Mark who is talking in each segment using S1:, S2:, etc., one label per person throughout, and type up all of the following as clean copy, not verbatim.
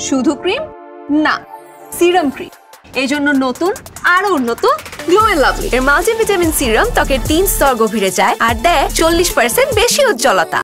S1: শুধু ক্রিম না, serum cream. এই জন্য নতুন আরো উন্নত গ্লো এন্ড লাভলি এর মাল্টিভিটামিন সিরাম ত্বকের 3 স্তর গভীরে যায় আর দেয় 40% বেশি উজ্জ্বলতা।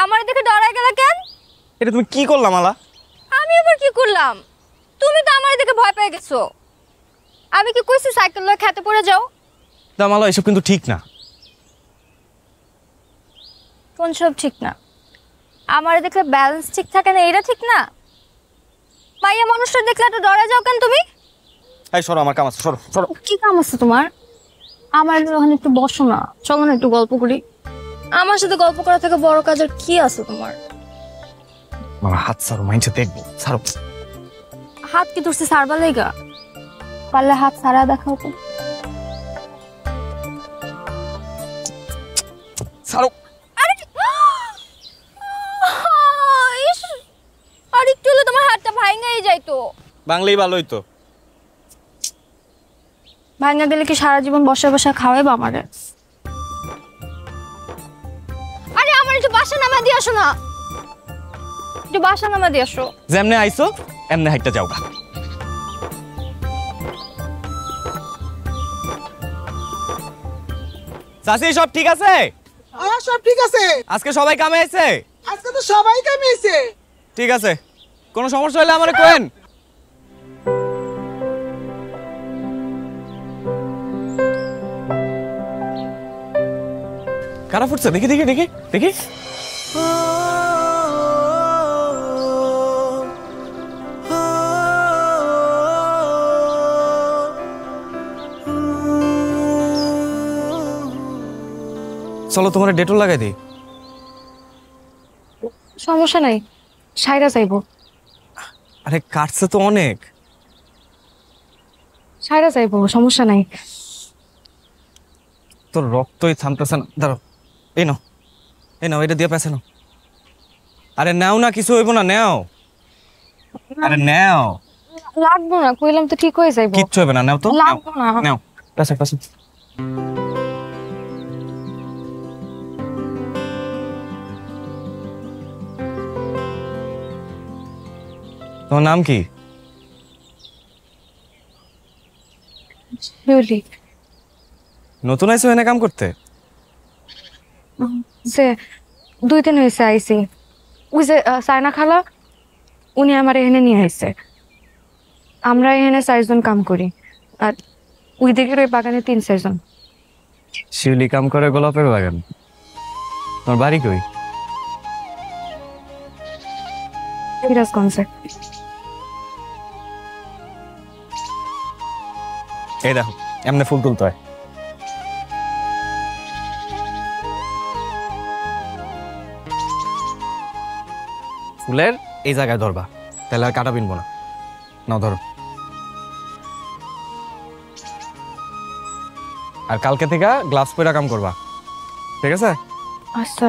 S2: আমার দেখে ডরাই গেল কেন?
S3: এটা তুমি কি করলা মালা?
S2: আমি আবার কি করলাম? তুমি তো আমার দেখে ভয় পেয়ে গেছো। আমি কি কইছি সাইকেল লয়ে খেতে পড়ে যাও?
S3: না মালা, এসব কিন্তু ঠিক না।
S2: কোন সব ঠিক না? আমার দেখলে ব্যালেন্স ঠিক থাকে না, এটা ঠিক না? মাইয়া মানুষটা দেখলে তো ডরা যাও কেন তুমি?
S3: এই সরো, আমার কাম আছে, সরো সরো।
S2: কি কাম আছে তোমার? আমার ওখানে একটু বসো না, চলো না একটু গল্প করি। আমার সাথে গল্প করা থেকে বড় কাজের কি আছে তোমার?
S3: মালা হাত ছাড়ো, মাইন্ডে দেখবো, ছাড়ো।
S2: হাত কি ধরছে সারবা লেগা? পারলে হাত সারা দেখাও তো।
S3: ছাড়ো।
S2: আর একটু হলে তোমার হাতটা ভাঙাই যাইতো।
S3: বাংলাই ভালোই তো।
S2: ভাঙা গেলে কি সারা জীবন বসে বসে খাওয়াইবা আমারে? আরে আমার একটু বাসা নামা দিয়ে আসো না, একটু বাসা নামা দিয়ে আসো।
S3: যেমনে আইছো এমনে হাইটটা যাও গা। চাচি সব ঠিক আছে?
S4: হ্যাঁ সব ঠিক আছে।
S3: আজকে সবাই কামে আইছে?
S4: আজকে তো সবাই কামে আইছে।
S3: ঠিক আছে, কোনো সমস্যা হলে আমারে কইেন। কারা ফুটছে? দেখি দেখি দেখি দেখি। চলো তোমার ডেটল লাগাই দিই।
S2: সমস্যা নাই, সাইরা যাইবো।
S3: আরে কাটছে তো অনেক।
S2: সাইরা যাইবো, সমস্যা নাই।
S3: তোর রক্তই থামতেছে না, দাঁড়াও। এই নাও, এই নাও, এটা দিয়ে পেছে নাও। আরে নাও না, কিছু হইব না, নাও। আরে নাও।
S2: লাগবো না, কইলাম তো ঠিক হয়ে যাইবো।
S3: কিচ্ছু হবে না, নাও তো।
S2: লাগবো না।
S3: নাও, পেছে পেছে। তোমার নাম কি?
S2: শিউলি।
S3: নতুন আইছো এনে কাম করতে?
S2: যে 2 দিন হয়েছে আইসি। ওই যে সাইনা খালা, উনি আমার এখানে নিয়ে আইছে। আমরা এখানে 4 জন কাম করি, আর ওই দিকের ওই বাগানে 3-4 জন।
S3: শিউলি কাম করে গোলাপের বাগান। তোমার বাড়ি কই?
S2: সিরাজগঞ্জে।
S3: এই দেখো, এমনি ফুল তুলতে হয়। ফুলের এই জায়গায় ধরবা, তাহলে আর কাটা পিনবো না। নাও ধরো। আর কালকে থেকে গ্লাভস পরে কাম করবা, ঠিক আছে?
S2: আচ্ছা।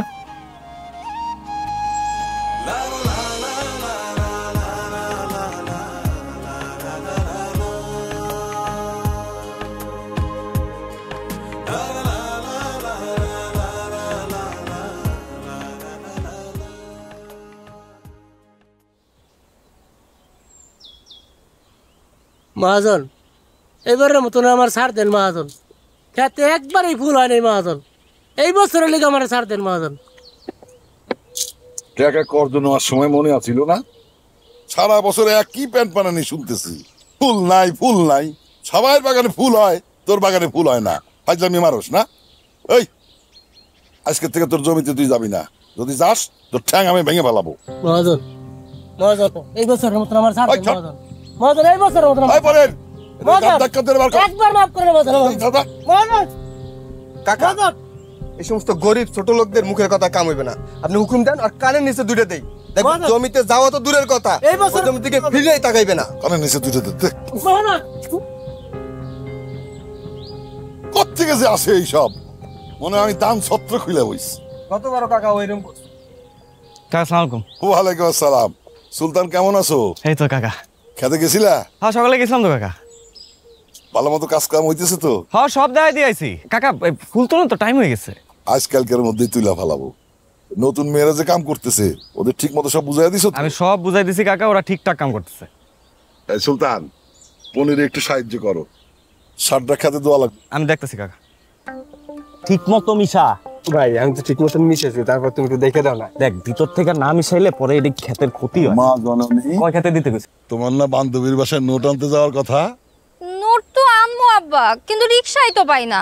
S5: মহাজন, এবারের মতন আমার ছাড় দেন মহাজন। খেতে একবারই ফুল হয় নাই মহাজন, এই বছরের লেগে আমার ছাড় দেন মহাজন।
S6: টাকা কর্জ নেওয়ার সময় মনে আছিল না? সারা বছরে একই প্যান্ট বানানি শুনতেছি, ফুল নাই ফুল নাই। সবার বাগানে ফুল হয়, তোর বাগানে ফুল হয় না। ফাজলামি মারস না? এই আজকে থেকে তোর জমিতে তুই যাবি না, যদি যাস তোর ঠ্যাং আমি ভেঙে ফেলাবো।
S5: মহাজন, মহাজন, এই বছরের মতন আমার ছাড় দেন মহাজন। মহাজন, এই বছরের মতন
S6: এই পরেন
S5: মহাজন, একবার মাফ করে মহাজন। মহাজন,
S7: কাকা, এই সমস্ত গরিব ছোট লোকদের মুখের কথা কাম হইবে না। আপনি হুকুম দেন আর কানের নিচে দুইটা দেই। দেখুন জমিতে যাওয়া তো দূরের কথা,
S5: এই বছর
S7: জমি থেকে ফিরেই তাকাইবে না।
S6: কানের নিচে দুইটা দিতে
S5: মহাজন,
S6: কোত্থেকে যে আসে এইসব? মনে হয় আমি দান ছত্র খুলে বইছি।
S7: কতবার কাকা ওইরকম করছে।
S3: কাকা আসসালামু আলাইকুম।
S6: ওয়ালাইকুম আসসালাম। সুলতান কেমন আছো?
S3: এই তো কাকা।
S6: খেতে গেছিলা?
S3: হ্যাঁ সকালে গেছিলাম তো কাকা।
S6: ভালো মতো কাজ কাম হইতেছে তো?
S3: হ্যাঁ সব দেখাই দিয়েছি কাকা, ফুল তোলো তো টাইম হয়ে গেছে।
S6: আজকালকার মধ্যেই তুইলা ফেলাবো। নতুন মেয়েরা যে কাম করতেছে ওদের ঠিক মতো সব বুঝাই দিছো?
S3: আমি সব বুঝাই দিছি কাকা, ওরা ঠিকঠাক কাম করতেছে।
S6: সুলতান, পনিরে একটু সাহায্য করো, সারটা খেতে দেওয়া লাগবে।
S3: আমি দেখতেছি কাকা। ঠিক মতো মিশা
S7: ভাই, আমি তো ঠিক মতন মিশেছি, তারপর তুমি একটু দেখে দাও না।
S3: দেখ, ভিতর থেকে না মিশাইলে পরে এটি ক্ষেতের ক্ষতি হয়।
S6: মা জননী,
S3: কয় খেতে দিতে গেছে?
S6: তোমার না বান্ধবীর বাসায় নোট আনতে যাওয়ার কথা?
S8: নোট তো আনবো আব্বা, কিন্তু রিক্সাই তো পাই না।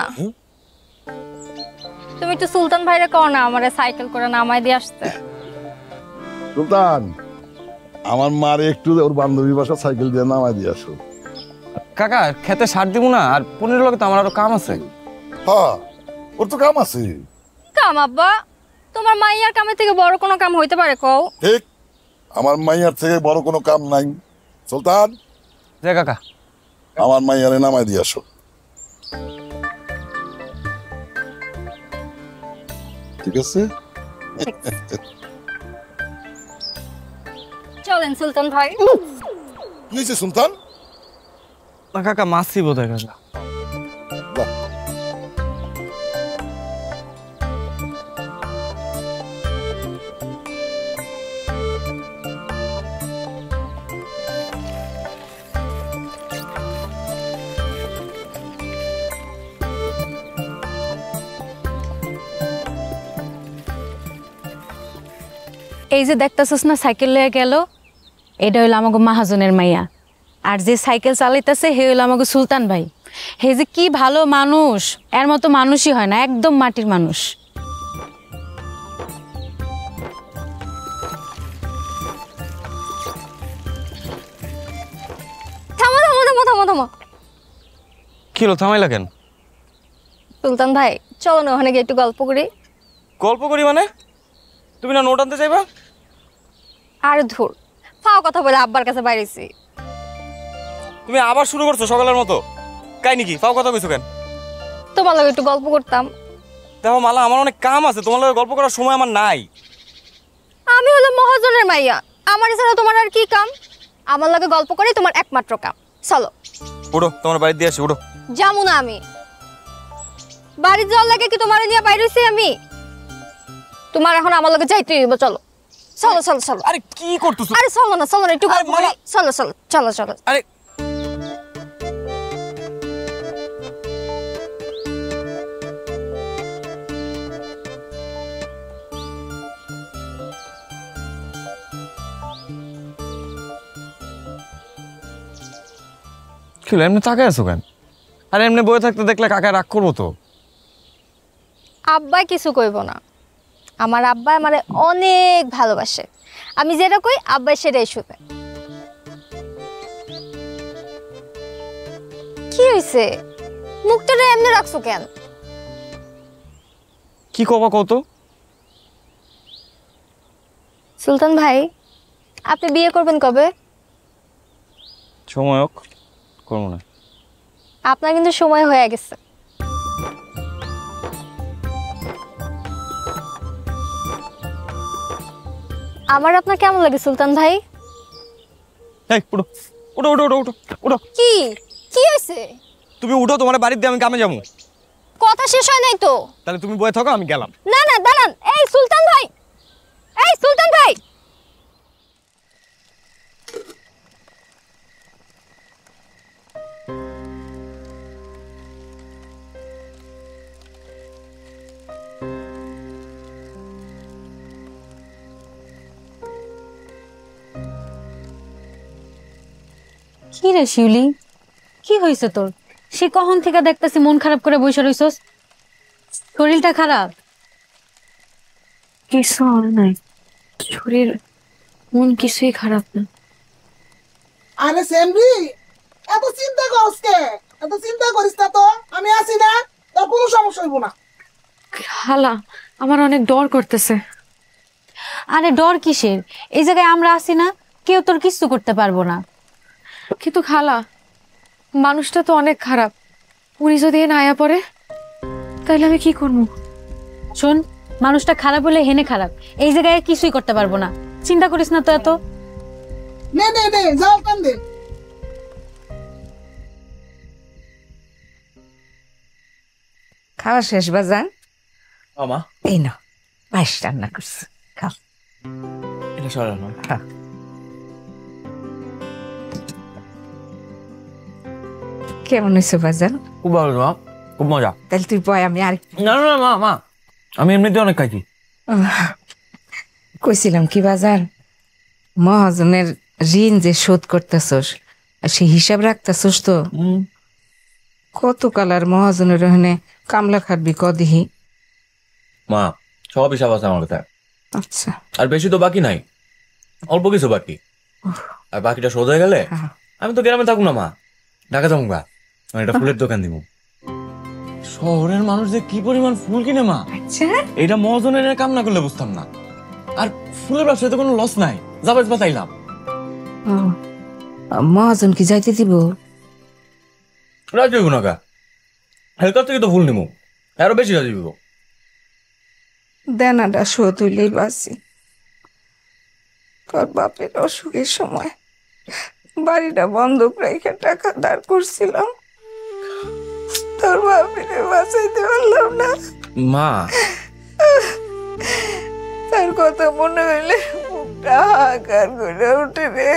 S8: তুমি একটু সুলতান ভাইরে কও না আমারে সাইকেল করে নামাই দিয়ে আসতে।
S6: সুলতান, আমার মারে একটু ওর বান্ধবীর বাসা সাইকেল দিয়ে নামাই দিয়ে আসো।
S3: কাকা খেতে সার দিব না, আর পনিরের লগে তো আমার আরো কাম আছে।
S6: হ্যাঁ, ওর তো কাম আছে।
S8: কাম আব্বা? তোমার মাইয়ার কামের থেকে বড় কোনো কাম হইতে পারে কও?
S6: ঠিক, আমার মাইয়ার থেকে বড় কোনো কাম নাই। সুলতান,
S3: যে কাকা
S6: আমার মাইয়ারে নামাই দিয়ে আসো। ঠিক আছে?
S8: চলেন সুলতান ভাই।
S6: নিচে সুলতান।
S3: না কাকা, মাছি বোধ হয় কাকা।
S6: বাহ।
S9: এই যে দেখতেছস না সাইকেল লয়ে গেল, এটা হইলো আমাকে মাহাজনের মাইয়া। আর যে সাইকেল চালাইতেছে হে হইলো আমাকে সুলতান ভাই। হে যে কি ভালো মানুষ, এর মতো মানুষই হয় না, একদম মাটির মানুষ।
S8: থামো থামো থামো থামো থামো।
S3: কি হলো, থামাইলা কেন?
S8: সুলতান ভাই চলো না ওখানে গিয়ে একটু গল্প করি।
S3: গল্প করি মানে? তুমি না নোট আনতে চাইবা?
S8: আর ধুর, ফাও কথা বলে আব্বার কাছে বাইরেছি।
S3: তুমি আবার শুরু করছো সকালের মতো। কাই নাকি ফাও কথা কইছো কেন?
S8: তোমার লগে একটু গল্প করতাম।
S3: দেখো মালা, আমার অনেক কাম আছে, তোমার লগে গল্প করার সময় আমার নাই।
S8: আমি হলো মহাজনের মাইয়া, আমার ছাড়া তোমার আর কি কাম? আমার লগে গল্প করাই তোমার একমাত্র কাম। চলো
S3: উঠো, তোমার বাড়ি দিয়ে আসি, উঠো।
S8: যামু না আমি। বাড়ির জল লাগে কি তোমার নিয়ে বাইরে হইছি আমি? তোমার এখন আমার লগে যাইতে হইব। চলো চলো চলো চলো।
S3: আরে কি করতেছো?
S8: আরে চলো না চলো না, একটু গল্প
S3: মালা।
S8: করি। চলো চলো চলো চলো।
S3: আরে কি হলো, এমনি তাকায় আছো কেন? আরে এমনি বয়ে থাকতে দেখলে কাকা রাগ করবো তো।
S8: আব্বাই কিছু কইব না। আমার আব্বা আমারে অনেক ভালোবাসে। আমি যেটা কই আব্বাই সেটাই শুনে। কি হইছে, মুখটা এমনি রাখছো কেন?
S3: কি কবা কত?
S8: সুলতান ভাই, আপনি বিয়ে করবেন কবে?
S3: সময় হোক, করবো না।
S8: আপনার কিন্তু সময় হয়ে গেছে। আমার আপনার কেমন লাগে সুলতান ভাই?
S3: এই উঠো উঠো উঠো উঠো উঠো উঠো।
S8: কি কি হয়েছে?
S3: তুমি উঠো, তোমার বাড়িতে আমি কামে যাবো।
S8: কথা শেষ হয় নাই তো।
S3: তাহলে তুমি বয়ে থাকো, আমি গেলাম।
S8: না না দাঁড়ান, এই সুলতান ভাই, এই সুলতান ভাই।
S9: কি রে শিউলি, কি হয়েছে তোর? সে কখন থেকে দেখতেছি মন খারাপ করে বসে রইছস, শরীরটা খারাপ?
S2: কিছু হয় নাই, শরীর মন কিছুই খারাপ না।
S4: আরে সেমরি, এত চিন্তা করিস কে? এত চিন্তা করিস না তো, আমি আছি না, তোর কোনো সমস্যা হইব না।
S2: খালা, আমার অনেক ডর করতেছে।
S9: আরে ডর কিসের? এই জায়গায় আমরা আছি না, কেউ তোর কিছু করতে পারবো না।
S2: কিন্তু খালা, মানুষটা তো অনেক খারাপ, উনি যদি এ না আয়া পড়ে তাহলে আমি কি করবো?
S9: শোন, মানুষটা খারাপ হলে হেনে খারাপ, এই জায়গায় কিছুই করতে পারবো না, চিন্তা করিস না তো এত।
S4: নে নে নে, যাও কান দে।
S10: খাওয়া শেষ বাজান?
S3: আমা
S10: এই না, পায়েস রান্না করছি, খাও।
S3: এটা সরানো।
S10: কেমন হয়েছে বাজান?
S3: খুব ভালো মা, খুব মজা।
S10: তাহলে তুই বয়, আমি আর
S3: না না মা, মা আমি এমনিতে অনেক খাইছি।
S10: কইছিলাম কি বাজার, মহাজনের ঋণ যে শোধ করতেছস, সে হিসাব রাখতেছস তো? কত কালার মহাজনের ওখানে কামলা খাটবি কদিহি?
S11: মা সব হিসাব আছে আমার কাছে।
S10: আচ্ছা,
S11: আর বেশি তো বাকি নাই, অল্প কিছু বাকি। আর বাকিটা শোধ হয়ে গেলে আমি তো গ্রামে থাকুন না মা, ঢাকা যাবো গা, আমি একটা ফুলের দোকান দিব। শহরের মানুষ যে কি পরিমাণ ফুল কিনে মা, এটা মহাজনের কাম না করলে বুঝতাম না। আর ফুলের ব্যবসায় তো কোনো লস নাই, যাবে বাঁচাইলাম।
S10: মহাজন কি যাইতে দিব?
S11: রাজি হইব না গা, হেলকার থেকে তো ফুল নিব, আরো বেশি রাজি হইব।
S10: দেনাটা শোধ হইলেই বাঁচি। তোর বাপের অসুখের সময় বাড়িটা বন্ধক রেখে টাকা ধার করছিলাম, তোর বাপের বাঁচাইতে পারলাম না।
S11: মা
S10: তার কথা মনে হইলে মুখটা হাহাকার করে উঠে রে।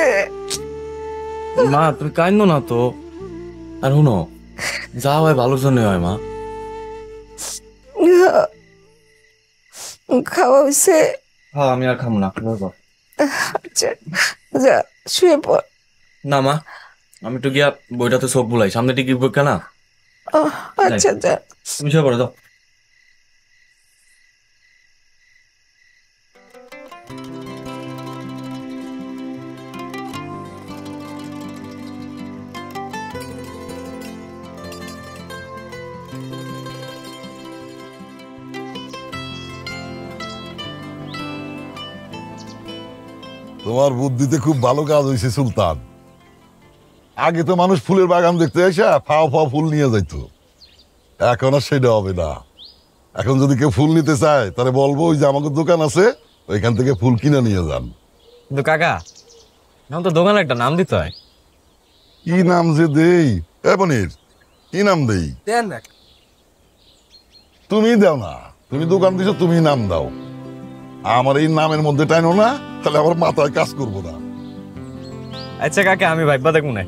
S11: মা তুমি কাইন্দ না তো। আর শুনো, যা হয় ভালোর জন্য হয় মা।
S10: খাওয়া হয়েছে?
S11: হ্যাঁ আমি আর খাবো না।
S10: আচ্ছা যা শুয়ে পড়।
S11: না মা, আমি তো গিয়া বইটাতে চোখ বুলাই, সামনে টিকিট পরীক্ষা না।
S10: আচ্ছা যা,
S11: তুমি শুয়ে পড়ো যাও।
S6: তোমার বুদ্ধিতে খুব ভালো কাজ হয়েছে সুলতান। আগে তো মানুষ ফুলের বাগান দেখতে এসে ফাও ফাও ফুল নিয়ে যাইতো, এখন আর সেটা হবে না। এখন যদি কেউ ফুল নিতে চায় তাহলে বলবো ওই যে আমাকে দোকান আছে, ওইখান থেকে ফুল কিনে নিয়ে যান।
S3: কিন্তু কাকা, এখন তো দোকানে একটা নাম দিতে হয়।
S6: কি নাম যে দেই? এ বনির, কি নাম দেই?
S5: দেন না,
S6: তুমি দাও না, তুমি দোকান দিছো, তুমি নাম দাও। আমার এই নামের মধ্যে টাইনো না, তাহলে আমার মাথায় কাজ করবো না।
S3: আচ্ছা কাকা, আমি ভাইবা দেখবো না।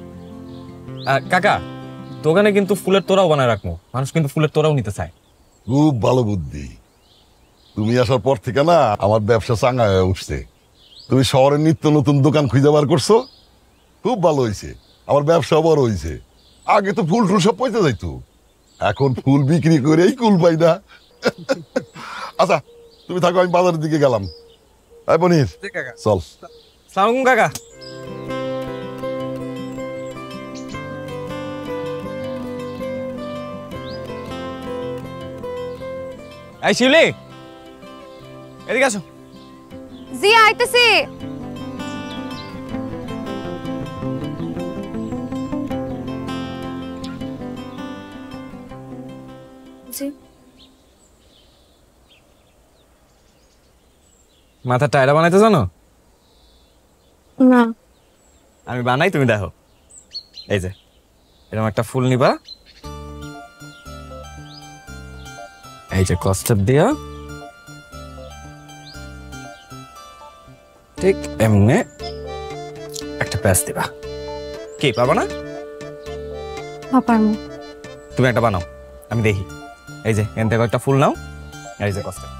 S3: কাকা, দোকানে কিন্তু ফুলের তোরাও বানায় রাখবো, মানুষ কিন্তু ফুলের তোরাও নিতে চায়।
S6: খুব ভালো বুদ্ধি। তুমি আসার পর থেকে না আমার ব্যবসা চাঙ্গা হয়ে উঠছে। তুমি শহরের নিত্য নতুন দোকান খুঁজে বার করছো, খুব ভালো হয়েছে। আমার ব্যবসা বড় হয়েছে। আগে তো ফুল টুল সব পয়সা যাইতো, এখন ফুল বিক্রি করেই কুল পাই না। আচ্ছা তুমি থাকো, আমি বাজারের দিকে গেলাম। এই বনির চল।
S3: সালাম কাকা। এই শিউলি, এদিকে আসো।
S8: জি আইতেছি।
S3: মাথা টায়রা বানাইতে জানো?
S2: না।
S3: আমি বানাই, তুমি দেখো। এই যে এরকম একটা ফুল নিবা, এই যে কস্টার দিয়া ঠিক এমনি একটা প্যাচ দিবা। কি পারবা না?
S2: পারবো।
S3: তুমি একটা বানাও, আমি দেখি। এই যে এন থেকে একটা ফুল নাও, এই যে কস্টার।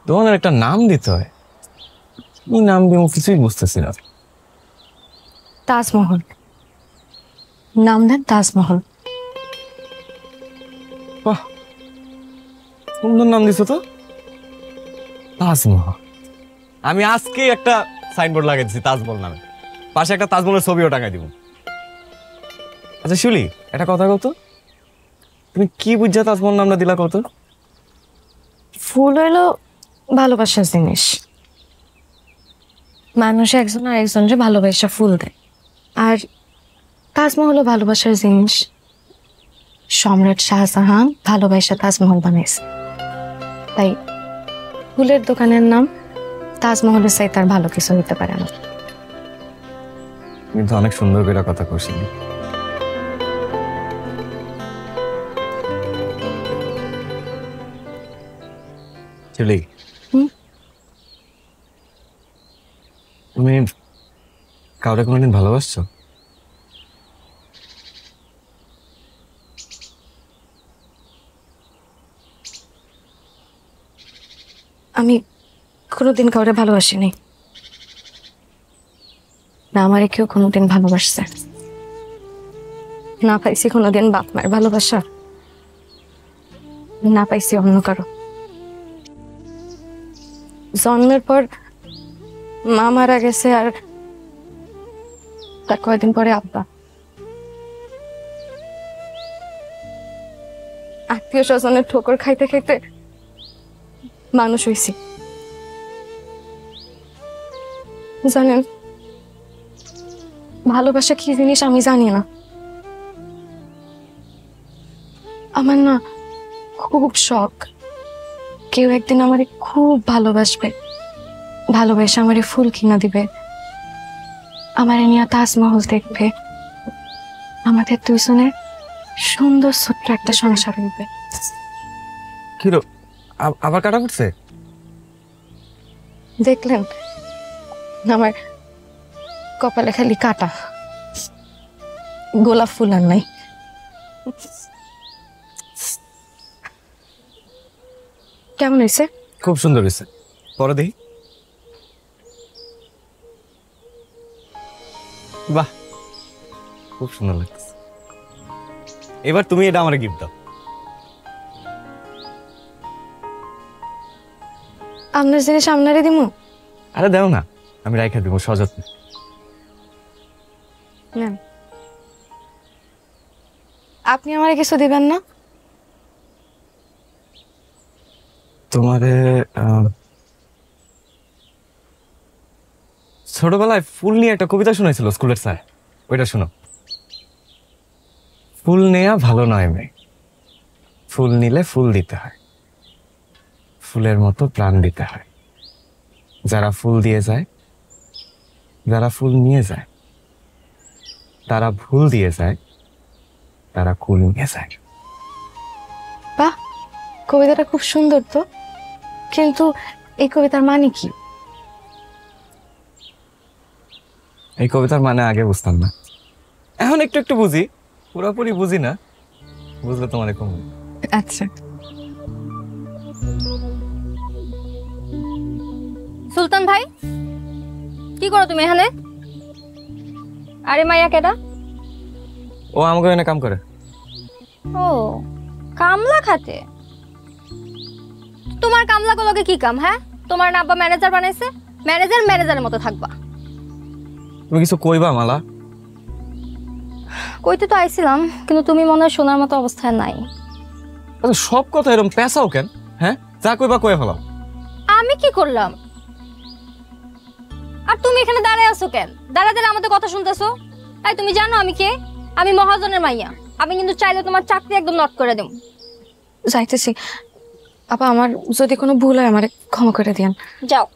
S3: তোমার একটা নাম দিতে হয়, কি নাম দিব কিছুই বুঝতেছি না।
S2: তাজমহল নাম দেন, তাজমহল।
S3: বাহ, সুন্দর নাম দিছো তো, তাজমহল। আমি আজকে একটা সাইনবোর্ড লাগাই দিচ্ছি তাজমহল নামে, পাশে একটা তাজমহলের ছবিও টাঙাই দিব। আচ্ছা শিউলি, একটা কথা কত, তুমি কি বুঝছা তাজমহল নামটা দিলা কত?
S2: ফুল হইলো ভালোবাসার জিনিস, মানুষ একজন আর একজনকে ভালোবাসা ফুল দেয়, আর তাজমহলও ভালোবাসার জিনিস। সম্রাট শাহজাহান ভালোবাসা তাজমহল বানাইছে, তাই ফুলের দোকানের নাম তাজমহলের চাই তার ভালো কিছু হইতে পারে না।
S3: কিন্তু অনেক সুন্দর করে কথা কইছিলি। শিউলি, তুমি কাউকে কোনোদিন ভালোবাসছো?
S2: আমি কোনোদিন কাউরে ভালোবাসিনি, না আমারে কেউ কোনোদিন ভালোবাসছে না। পাইছি কোনোদিন বাপ মায়ের ভালোবাসা, না পাইছি অন্য কারো। জন্মের পর মা মারা গেছে, আর তার কয়েকদিন পরে আব্বা। আত্মীয় স্বজনের ঠোকর খাইতে খাইতে মানুষ হইছি। জানেন ভালোবাসা কি জিনিস আমি জানি না। আমার না খুব শখ কেউ একদিন আমারে খুব ভালোবাসবে, ভালোবেসে আমারে ফুল কিনা দিবে, আমারে নিয়ে তাজমহল দেখবে, আমাদের দুজনে সুন্দর ছোট্ট একটা সংসার হইবে।
S3: কি রে, আবার কাটা পড়ছে?
S2: দেখলেন আমার কপালে খালি কাটা, গোলাপ ফুল আর নাই। কেমন হয়েছে?
S3: খুব সুন্দর হয়েছে, পরে দেখি। বাহ, খুব সুন্দর লাগছে। এবার তুমি এটা আমার গিফট দাও।
S2: আপনার জিনিস আপনারে দিমু?
S3: আরে দাও না, আমি রাইখা দিব সযত্নে।
S2: নেন। আপনি আমারে কিছু দিবেন না?
S3: তোমারে ছোটবেলায় ফুল নিয়ে একটা কবিতা শুনেছিল স্কুলের স্যার, ওইটা শোনো। ফুল নেয়া ভালো নয় মেয়ে, ফুল নিলে ফুল দিতে হয়, ফুলের মতো প্রাণ দিতে হয়। যারা ফুল দিয়ে যায়, যারা ফুল নিয়ে যায়, তারা ভুল দিয়ে যায়, তারা কুল নিয়ে যায়।
S2: বাহ, কবিতাটা খুব সুন্দর তো, কিন্তু এই কবিতার মানে কি?
S3: এই কবিতার মানে আগে বুঝতাম না, এখন একটু একটু বুঝি, পুরোপুরি বুঝি না, বুঝলে তোমার কম।
S2: আচ্ছা।
S8: সুলতান ভাই, কি করো তুমি এখানে? আরে মাইয়া কেডা?
S3: ও আমাকে এনে কাম করে।
S8: ও, কামলা খাতে? তোমার কামলা গুলোকে কি কাম? হ্যাঁ, তোমার না আব্বা ম্যানেজার বানাইছে, ম্যানেজার ম্যানেজারের মতো থাকবা।
S3: তুমি কিছু কইবা মালা?
S8: কইতে তো আইছিলাম, কিন্তু তুমি মনে হয় শোনার মতো অবস্থায় নাই।
S3: আচ্ছা, সব কথা এরকম পেঁচাও কেন? হ্যাঁ, যা কইবা কয়ে ফেলাও।
S8: আমি কি করলাম? আর তুমি এখানে দাঁড়ায় আছো কেন? দাঁড়া দাঁড়া আমাদের কথা শুনতেছো? এই তুমি জানো আমি কে? আমি মহাজনের মাইয়া। আমি কিন্তু চাইলে তোমার চাকরি একদম নট করে দেব।
S2: যাইতেছি আপা, আমার যদি কোনো ভুল হয় আমারে ক্ষমা করে দিয়েন।
S8: যাও।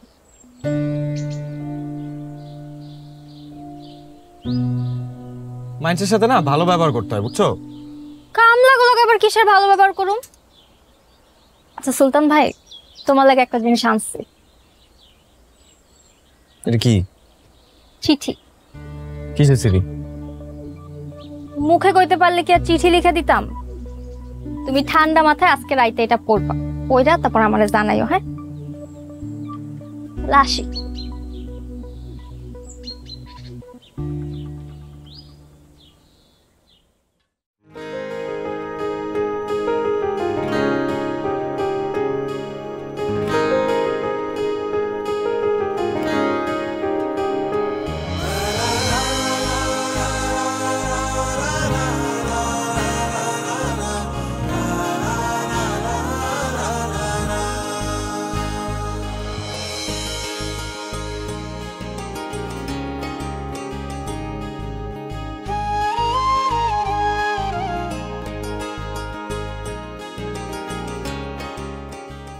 S3: মানুষের সাথে না ভালো ব্যবহার করতে হয়, বুঝছো?
S8: কামলাগুলোকে আবার কিসের ভালো ব্যবহার করুম? আচ্ছা সুলতান ভাই, তোমার লাগে একটা জিনিস আনছি।
S3: এটা কি?
S8: চিঠি।
S3: কিসের চিঠি?
S8: মুখে কইতে পারলে কি আর চিঠি লিখে দিতাম? তুমি ঠান্ডা মাথায় আজকে রাইতে এটা পড়বা, পড়া তারপর আমারে জানাইও। হ্যাঁ, লাশি।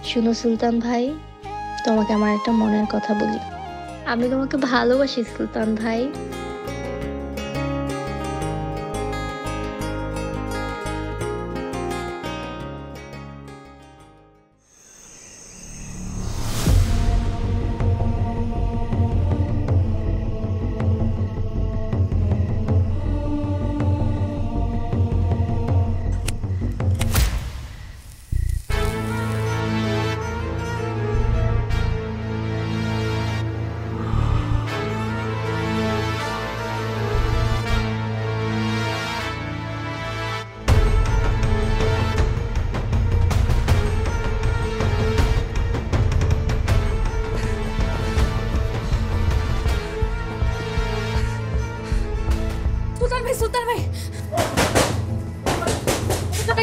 S12: শুনো সুলতান ভাই, তোমাকে আমার একটা মনের কথা বলি। আমি তোমাকে ভালোবাসি সুলতান ভাই।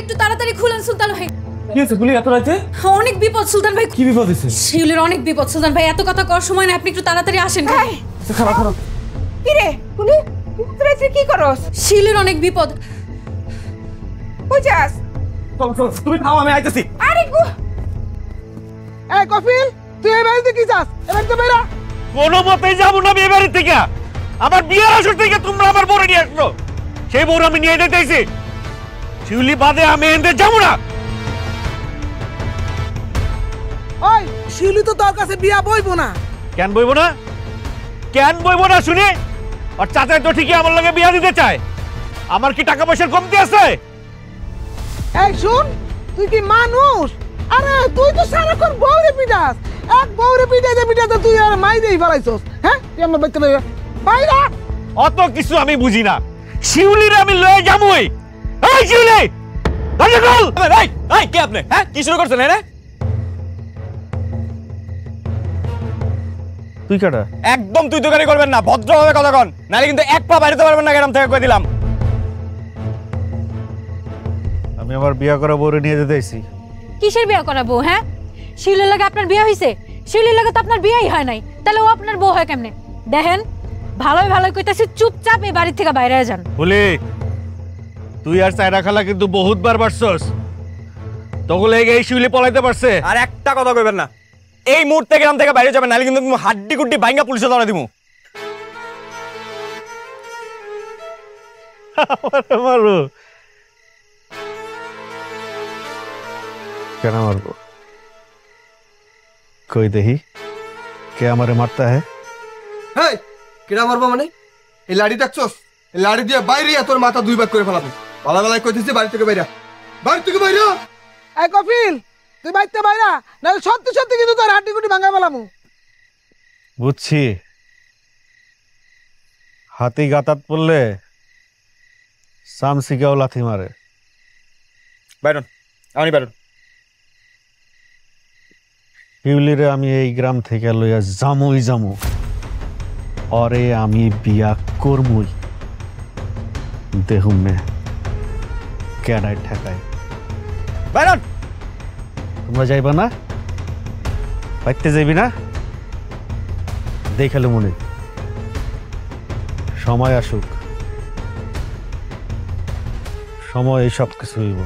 S9: একটু তাড়াতাড়ি খুলেন সুলতান ভাই।
S3: কি হয়েছে গুলি এত রাতে?
S9: অনেক বিপদ সুলতান ভাই।
S3: কি বিপদ হয়েছে?
S9: শিউলির অনেক বিপদ সুলতান ভাই, এত কথা কর সময় না, আপনি একটু তাড়াতাড়ি আসেন।
S3: খারাপ খারাপ।
S10: কি রে গুলি, তুই কি করস?
S9: শিউলির অনেক বিপদ।
S10: কই যাস?
S3: তুমি থাও, আমি আইতেছি।
S10: আরে গো,
S4: এই কফিল, তুই এই বাড়িতে কি যাস? এবার তো বেরা।
S11: কোনো মতেই যাবো না আমি এই বাড়ি থেকে। আমার বিয়ের আসর থেকে তোমরা আমার বউরে নিয়ে আসলো, সেই বউর আমি নিয়ে যেতেছি। শিউলি বাদে আমি এনতে যাবো না।
S4: ওই শিউলি তো তোর কাছে বিয়া বইবো না।
S11: কেন বইবো না? কেন বইবো না শুনি? আর চাচাই তো ঠিকই আমার লগে বিয়া দিতে চায়। আমার কি টাকা পয়সার কমতি আছে?
S4: এই শুন, তুই কি মানুষ? আরে তুই তো সারাক্ষণ বউরে পিটাস। এক বউরে পিটাইতে পিটাইতে তুই আর মাইরেই ফেলাইছস। হ্যাঁ, তুই আমার বাইতে বাইরা।
S11: অত কিছু আমি বুঝি না। শিউলিরে আমি লয়ে যাবই। এই শিউলি, দরজা খোল।
S3: এই এই কে আপনি? হ্যাঁ, কি শুরু করছেন রে?
S11: তুই কাটা?
S3: একদম তুই দোকানি করবেন না, ভদ্রভাবে কথা কন, নালে কিন্তু এক পা বাইরে পারবেন না গ্রাম থেকে কই দিলাম।
S11: আমি আমার বিয়া করা বউরে নিয়ে যেতেছি।
S9: কিসের বিয়ে করাবো? হ্যাঁ, শিউলির লাগে আপনার বিয়ে হয়েছে? শিউলির লাগে তো আপনার বিয়েই হয় নাই, তাহলে ও আপনার বউ হয় কেমনে? দেখেন, ভালোই ভালোই কইতাছি, চুপচাপ এই বাড়ি থেকে বাইরে যান।
S11: বলি, তুই আর সাইরা খালা কিন্তু বহুতবার বাড়ছস। তখন এই শিউলি পলাইতে পারছে।
S3: আর একটা কথা কইবেন না, এই মুহূর্তে গ্রাম থেকে বাইরে যাবেন, নালে কিন্তু হাড্ডি গুড্ডি ভাঙা পুলিশে ধরে দিমু।
S11: মারো কেন মারবো? কই দেখি কে আমারে মারতা হ্যাঁ?
S7: হেই, কেডা মারবো মানে? এই লাড়ি দেখছস? এই লাড়ি দিয়ে বাইরে তোর মাথা দুই ভাগ করে ফেলাবো। পালাবেলায় কইতেছি বাড়ি থেকে বাইরা, বাড়ি থেকে বাইরা।
S4: এই কফিল, তুই বাইতে বাইরা, নাহলে সত্যি সত্যি কিন্তু তোর হাড্ডি গুড্ডি ভাঙা ফেলামু।
S11: বুঝছি, হাতি গাতাত পড়লে সামসিকাও লাথি মারে।
S3: বাইরন, আমি বাইরন।
S11: শিউলিরে আমি এই গ্রাম থেকে লইয়া জামুই জামু, অরে আমি বিয়া করমুই। দেহুমে কেডাই ঠেকাই।
S3: বাইরন,
S11: তোমরা যাইবা না? বাইতে যাইবি না?
S13: দেখালো মনে সময় আসুক, সময় সব কিছু হইব।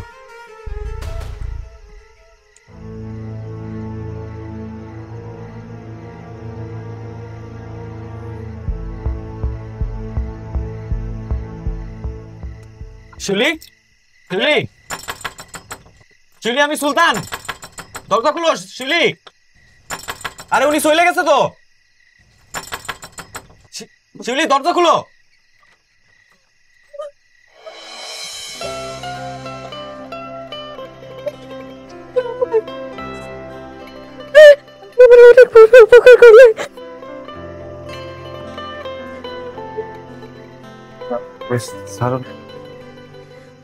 S11: শিউলি, শিউলি, শিউলি, আমি সুলতান, দরজা খুলো। শিউলি, আরে উনি চলে গেছে তো। শিউলি, দরজা খুলো।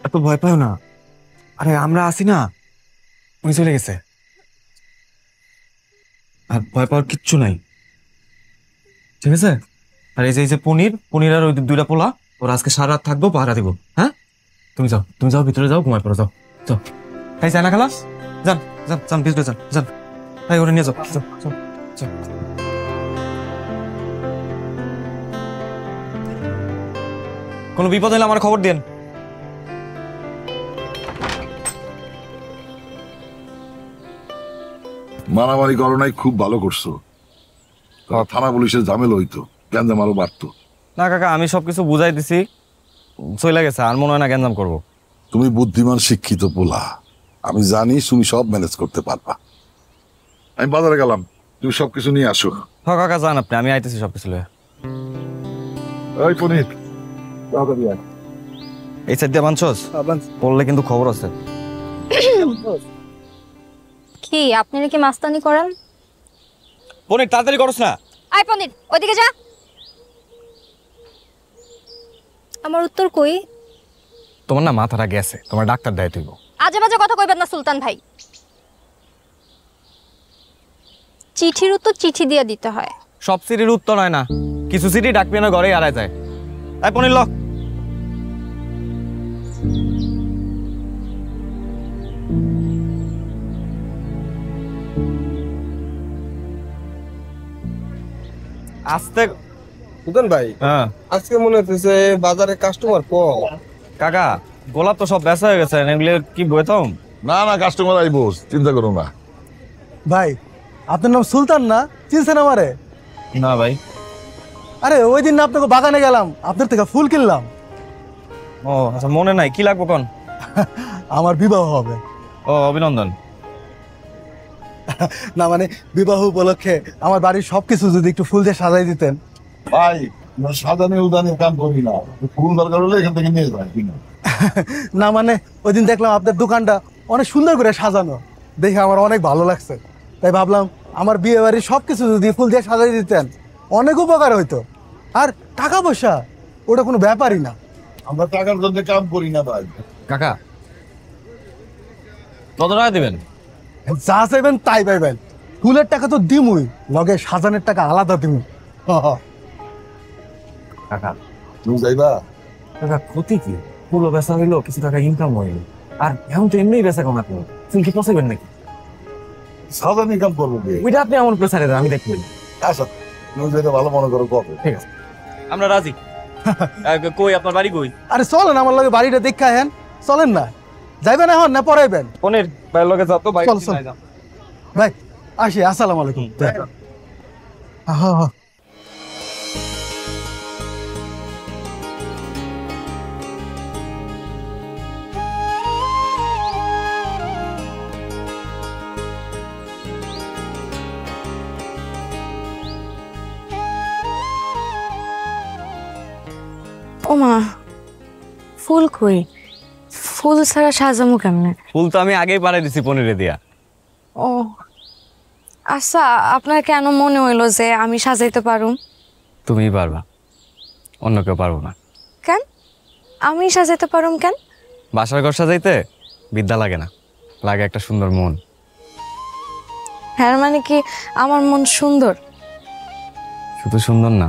S3: এত ভয় পাও না, আরে আমরা আছি না, উনি চলে গেছে। আর ভয় পাওয়ার কিচ্ছু নাই, ঠিক আছে? আর এই যে পনির আর ওই দুইটা পোলা, ওরা আজকে সারা রাত থাকবো, পাহারা দিব। হ্যাঁ, তুমি যাও ভিতরে যাও, ঘুমায় পড়ো, যাও যাও। তাই চায় না খালাস, যান যান যান ভিতরে যান যান, তাই ওরা নিয়ে যাও যাও যাও যাও। কোনো বিপদ হলে আমার খবর দেন।
S6: মারামারি করো নাই, খুব ভালো করছো। থানা পুলিশের ঝামেলা হইতো, গ্যাঞ্জাম আরো বাড়তো।
S3: না কাকা, আমি সবকিছু বুঝাই দিছি, চলে গেছে, আর মনে হয় না গ্যাঞ্জাম করবো।
S6: তুমি বুদ্ধিমান শিক্ষিত পোলা, আমি জানি তুমি সব ম্যানেজ করতে পারবা। আমি বাজারে গেলাম, তুমি সবকিছু নিয়ে আসো।
S3: হ্যাঁ কাকা, যান আপনি, আমি আইতেছি সবকিছু লয়ে।
S6: ওই পনির,
S3: এই সাইড দিয়ে বানছস, বললে কিন্তু খবর আছে।
S8: কি আপনারা কি মাস্তানি করেন?
S3: পনির তাড়াতাড়ি করছ না।
S8: আয় পনির, ওইদিকে যা। আমার উত্তর কই?
S3: তোমার না মাথাটা গেছে, তোমার ডাক্তার দেয় তুইব।
S8: আজে বাজে কথা কইবেন না সুলতান ভাই। চিঠির উত্তর চিঠি দিয়ে দিতে হয়।
S3: সব সিটির উত্তর হয় না, কিছু সিটি ডাকপিয়ানো ঘরেই আড়ায় যায়। আয় পনির ল। আস্তে
S7: সুলতান ভাই,
S3: হ্যাঁ
S7: আজকে মনে হচ্ছে বাজারে কাস্টমার কম।
S3: কাকা, গোলাপ তো সব বেচা হয়ে গেছে, এগুলো কি বইতাম?
S6: না না, কাস্টমার আইবো, চিন্তা করো না।
S14: ভাই আপনার নাম সুলতান না? চিনছেন আমারে?
S3: না ভাই।
S14: আরে ওই দিন না আপনাকে বাগানে গেলাম, আপনার থেকে ফুল কিনলাম।
S3: ও আচ্ছা, মনে নাই, কি লাগবে কোন?
S14: আমার বিবাহ হবে।
S3: ও অভিনন্দন।
S14: না মানে বিবাহ উপলক্ষে আমার বাড়ির সবকিছু যদি একটু ফুল দিয়ে সাজাই দিতেন।
S6: ভাই সাজানি উদানি কাম করি না, ফুল দরকার হলে এখান থেকে নিয়ে যাই কিনা।
S14: না মানে ওই দিন দেখলাম আপনার দোকানটা অনেক সুন্দর করে সাজানো, দেখে আমার অনেক ভালো লাগছে, তাই ভাবলাম আমার বিয়ে বাড়ির সবকিছু যদি ফুল দিয়ে সাজাই দিতেন অনেক উপকার হইতো। আর টাকা পয়সা ওটা কোনো ব্যাপারই না,
S6: আমরা টাকার জন্য কাম করি না ভাই।
S3: কাকা কত টাকা দিবেন?
S14: যা চাইবেন তাই পাইবেন। ফুলের টাকা তো দিমুই, লগে সাজানোর টাকা আলাদা দিমু।
S3: কাকা
S6: তুমি যাইবা?
S3: কাকা ক্ষতি কি? ফুলও বেচা হইলো, কিছু টাকা ইনকাম হইল, আর এখন তো এমনি বেচা কম। আপনি ফুল কি পচাইবেন নাকি?
S6: সাজানি কাম করবো,
S3: ওইটা আপনি আমার প্রেসারে দেন, আমি দেখবেন।
S6: আচ্ছা তুমি যেটা ভালো মনে করো কবে।
S3: ঠিক আছে, আমরা রাজি। কই আপনার বাড়ি কই?
S14: আরে চলেন আমার লগে বাড়িটা দেখা হেন, চলেন না। যাইবেন এখন না পড়াইবেন?
S3: পনির ভাই লগে যাও তো ভাই।
S14: চল চল ভাই, আসি। আসসালামু আলাইকুম।
S2: ওমা, ফুল কই? ফুল ছাড়া সাজামু কেমনে?
S3: ফুল তো আমি আগেই পাড়াই দিছি পনিরে দিয়া।
S2: ও আচ্ছা, আপনার কেন মনে হইলো যে আমি সাজাইতে পারুম?
S3: তুমিই পারবা, অন্য কেউ পারবো না।
S2: কেন আমি সাজাইতে পারুম কেন?
S3: বাসার ঘর সাজাইতে বিদ্যা লাগে না, লাগে একটা সুন্দর মন।
S2: হ্যাঁ মানে কি আমার মন সুন্দর?
S3: শুধু সুন্দর না,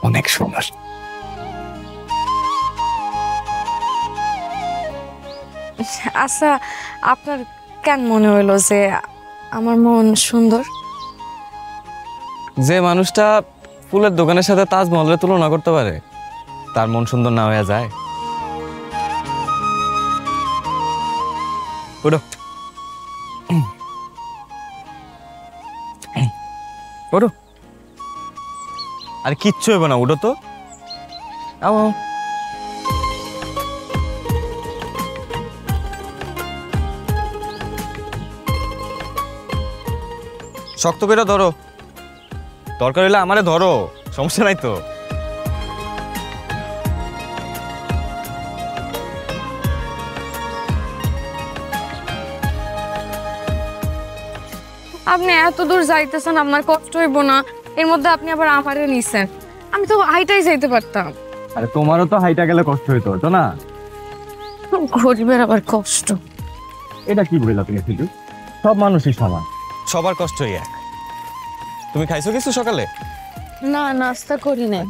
S3: অনেক সুন্দর।
S2: আচ্ছা, আপনার কেন মনে হইলো যে আমার মন সুন্দর?
S3: যে মানুষটা ফুলের দোকানের সাথে তাজমহলের তুলনা করতে পারে? তার মন সুন্দর না হয়ে যায়? ওঠো ওঠো, আর কিচ্ছু হবে না, উঠো তো। আও শক্ত করে ধরো, দরকার হইলে আমারে ধরো, সমস্যা নাই তো।
S2: আপনি এত দূর যাইতেছেন, আপনার কষ্ট হইব না? এর মধ্যে আপনি আবার আমারে নিছেন, আমি তো হাইটাই যাইতে পারতাম।
S3: আরে তোমারও তো হাইটা গেলে কষ্ট হইতো, তো না?
S2: গরিবের আবার কষ্ট।
S3: এটা কি বললা তুমি ফিলু? সব মানুষই সমান, সবার কষ্টই এক। তুমি খাইছো কিছু সকালে?
S2: না, নাস্তা করি না।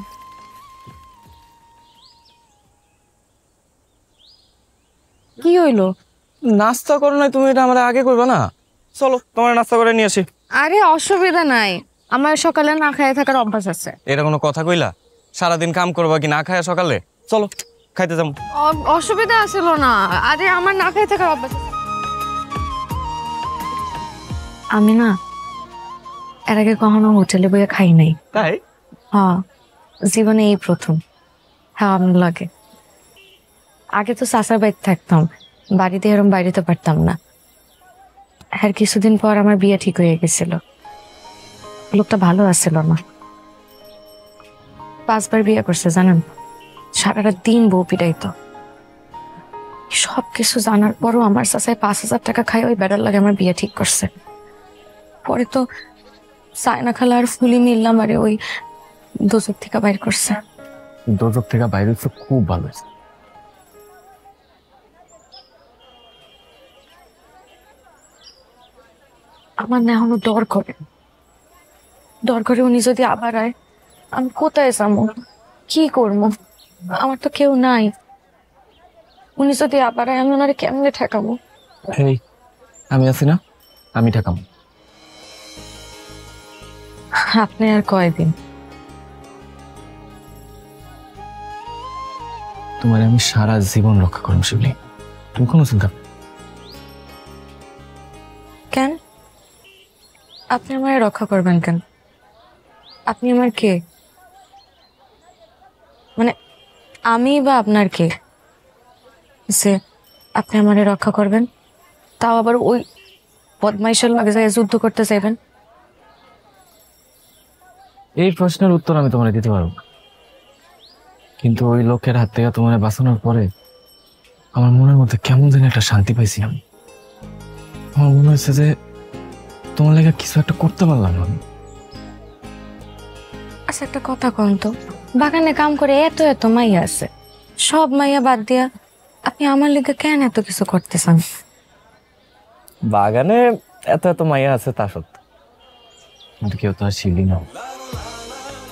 S2: কি হইলো?
S3: নাস্তা করো নাই তুমি? এটা আমরা আগে করবে না? চলো তোমার নাস্তা করে নিয়ে আসি।
S2: আরে অসুবিধা নাই, আমার সকালে না খাইয়ে থাকার অভ্যাস আছে।
S3: এটা কোনো কথা কইলা? সারাদিন কাম করবা কি না খায় সকালে? চলো খাইতে যাবো।
S2: অসুবিধা আছিল না, আরে আমার না খাইয়ে থাকার অভ্যাস আছে। আমি না এর আগে কখনো হোটেলে বইয়া খাই নাই।
S3: তাই?
S2: হ্যাঁ, জীবনে এই প্রথম। হ্যাঁ, আমার লাগে। আগে তো চাচার বাড়িতে থাকতাম, বাড়িতে এরকম বাইরেতে পারতাম না। আর কিছুদিন পর আমার বিয়ে ঠিক হয়ে গেছিল। লোকটা ভালো আসছিল না, 5 বার বিয়ে করছে জানেন। সারাটা দিন বউ পিটাইতো। সব কিছু জানার পরও আমার চাচায় 5,000 টাকা খাই ওই বেড়ার লাগে আমার বিয়ে ঠিক করছে। পরে তো সায়না খালা আর ফুলি মিললাম আরে ওই দোজক থেকে বাইর করছে।
S3: দোজক থেকে বাইরে হচ্ছে খুব ভালো হয়েছে।
S2: আমার না এখনো ডর করে উনি যদি আবার আয়, আমি কোথায় যাবো, কি করবো? আমার তো কেউ নাই। উনি যদি আবার আয়, আমি ওনারে কেমনে ঠেকাবো?
S3: আমি আছি না, আমি ঠেকাবো।
S2: আপনি আর কয়দিন?
S3: তোমার আমি সারা জীবন রক্ষা করবো শিবলি, তুমি কোনো চিন্তা।
S2: কেন আপনি আমায় রক্ষা করবেন কেন? আপনি আমার কে? মানে আমি বা আপনার কে যে আপনি আমারে রক্ষা করবেন? তাও আবার ওই বদমাইশের লাগে যায় যুদ্ধ করতে চাইবেন?
S3: এই প্রশ্নের উত্তর আমি তোমার দিতে পারবো, কিন্তু ওই লোকের হাত থেকে তোমার বাঁচানোর পরে আমার মনের মধ্যে কেমন যেন একটা শান্তি পাইছি আমি। আমার মনে হচ্ছে যে তোমার লেগে কিছু একটা করতে পারলাম আমি।
S2: আচ্ছা একটা কথা কন তো, বাগানে কাম করে এত এত মাইয়া আছে, সব মাইয়া বাদ দিয়া আপনি আমার লেগে কেন এত কিছু করতেছেন?
S3: বাগানে এত এত মাইয়া আছে তা সত্য, কিন্তু কেউ তো আর শিবলি না।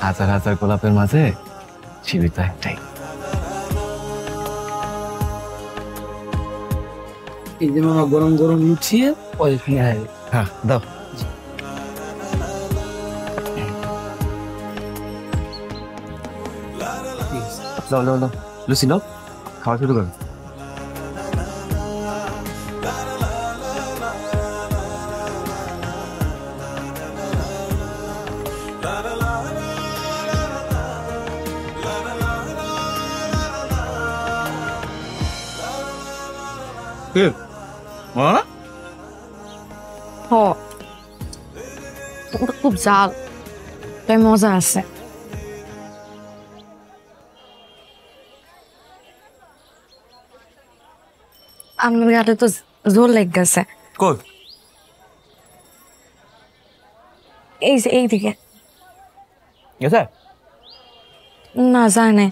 S3: হাজার হাজার গোলাপের মাঝে শিবলি তো একটাই।
S5: এই যে মামা গরম গরম লুচিয়ে ওইখানে আয়।
S3: হ্যাঁ দাও। লো লো লো লুচি লো, খাওয়া শুরু করো।
S2: খুব জাল, তাই মজা আছে। আমার গালে তো জোর লেগে গেছে।
S3: কই?
S2: এই যে এইদিকে।
S3: গেছে?
S2: না যায় নাই,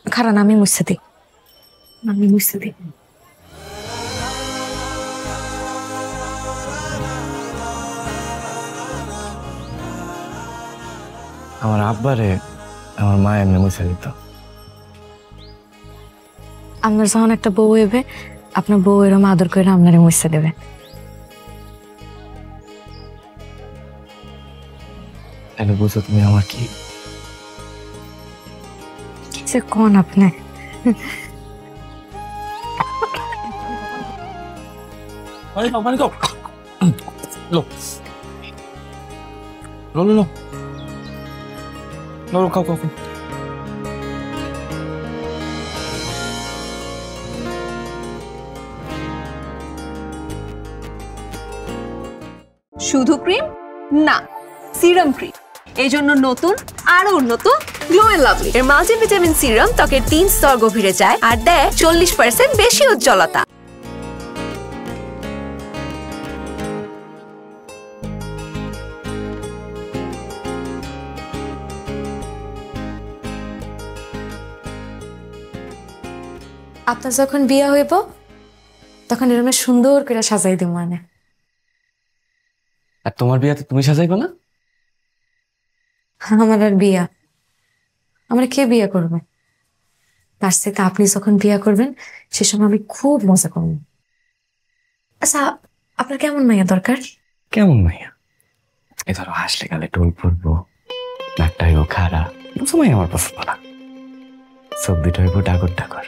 S2: খারাপ আমি মুছে দিই, আমি মুছে দিই।
S3: আমার আব্বারে আমার মা এমনি মুছে দিত।
S2: আপনার যখন একটা বউ এবে, আপনার বউ এরম আদর করে আপনারে মুছে দেবে।
S3: তাহলে বুঝো তুমি আমার কি
S2: যে কোন আপনি
S11: পানি খাও লো লো লো লো লো খাও খাও
S1: শুধু ক্রিম না, সিরাম ক্রিম। এই জন্য নতুন আরো উন্নত গ্লো এন্ড লাভলি এর মাল্টিভিটামিন সিরাম ত্বকের 3 স্তর গভীরে যায় আর দেয় 40% বেশি উজ্জ্বলতা।
S2: আপনার যখন বিয়া হইব তখন এরকম সুন্দর করে সাজাই দিব মানে।
S11: আর তোমার বিয়াতে তুমি সাজাইবে না?
S2: আমার আর বিয়া, আমার কে বিয়া করবে? তার থেকে আপনি যখন বিয়া করবেন সে সময় আমি খুব মজা করব। আচ্ছা, আপনার কেমন মাইয়া দরকার?
S11: কেমন মাইয়া? এই ধরো হাসলে গালে টোল পড়বো, নাকটা হইব খাড়া, সময় আমার পছন্দ না। সব দুটো হইব ডাগর ডাগর,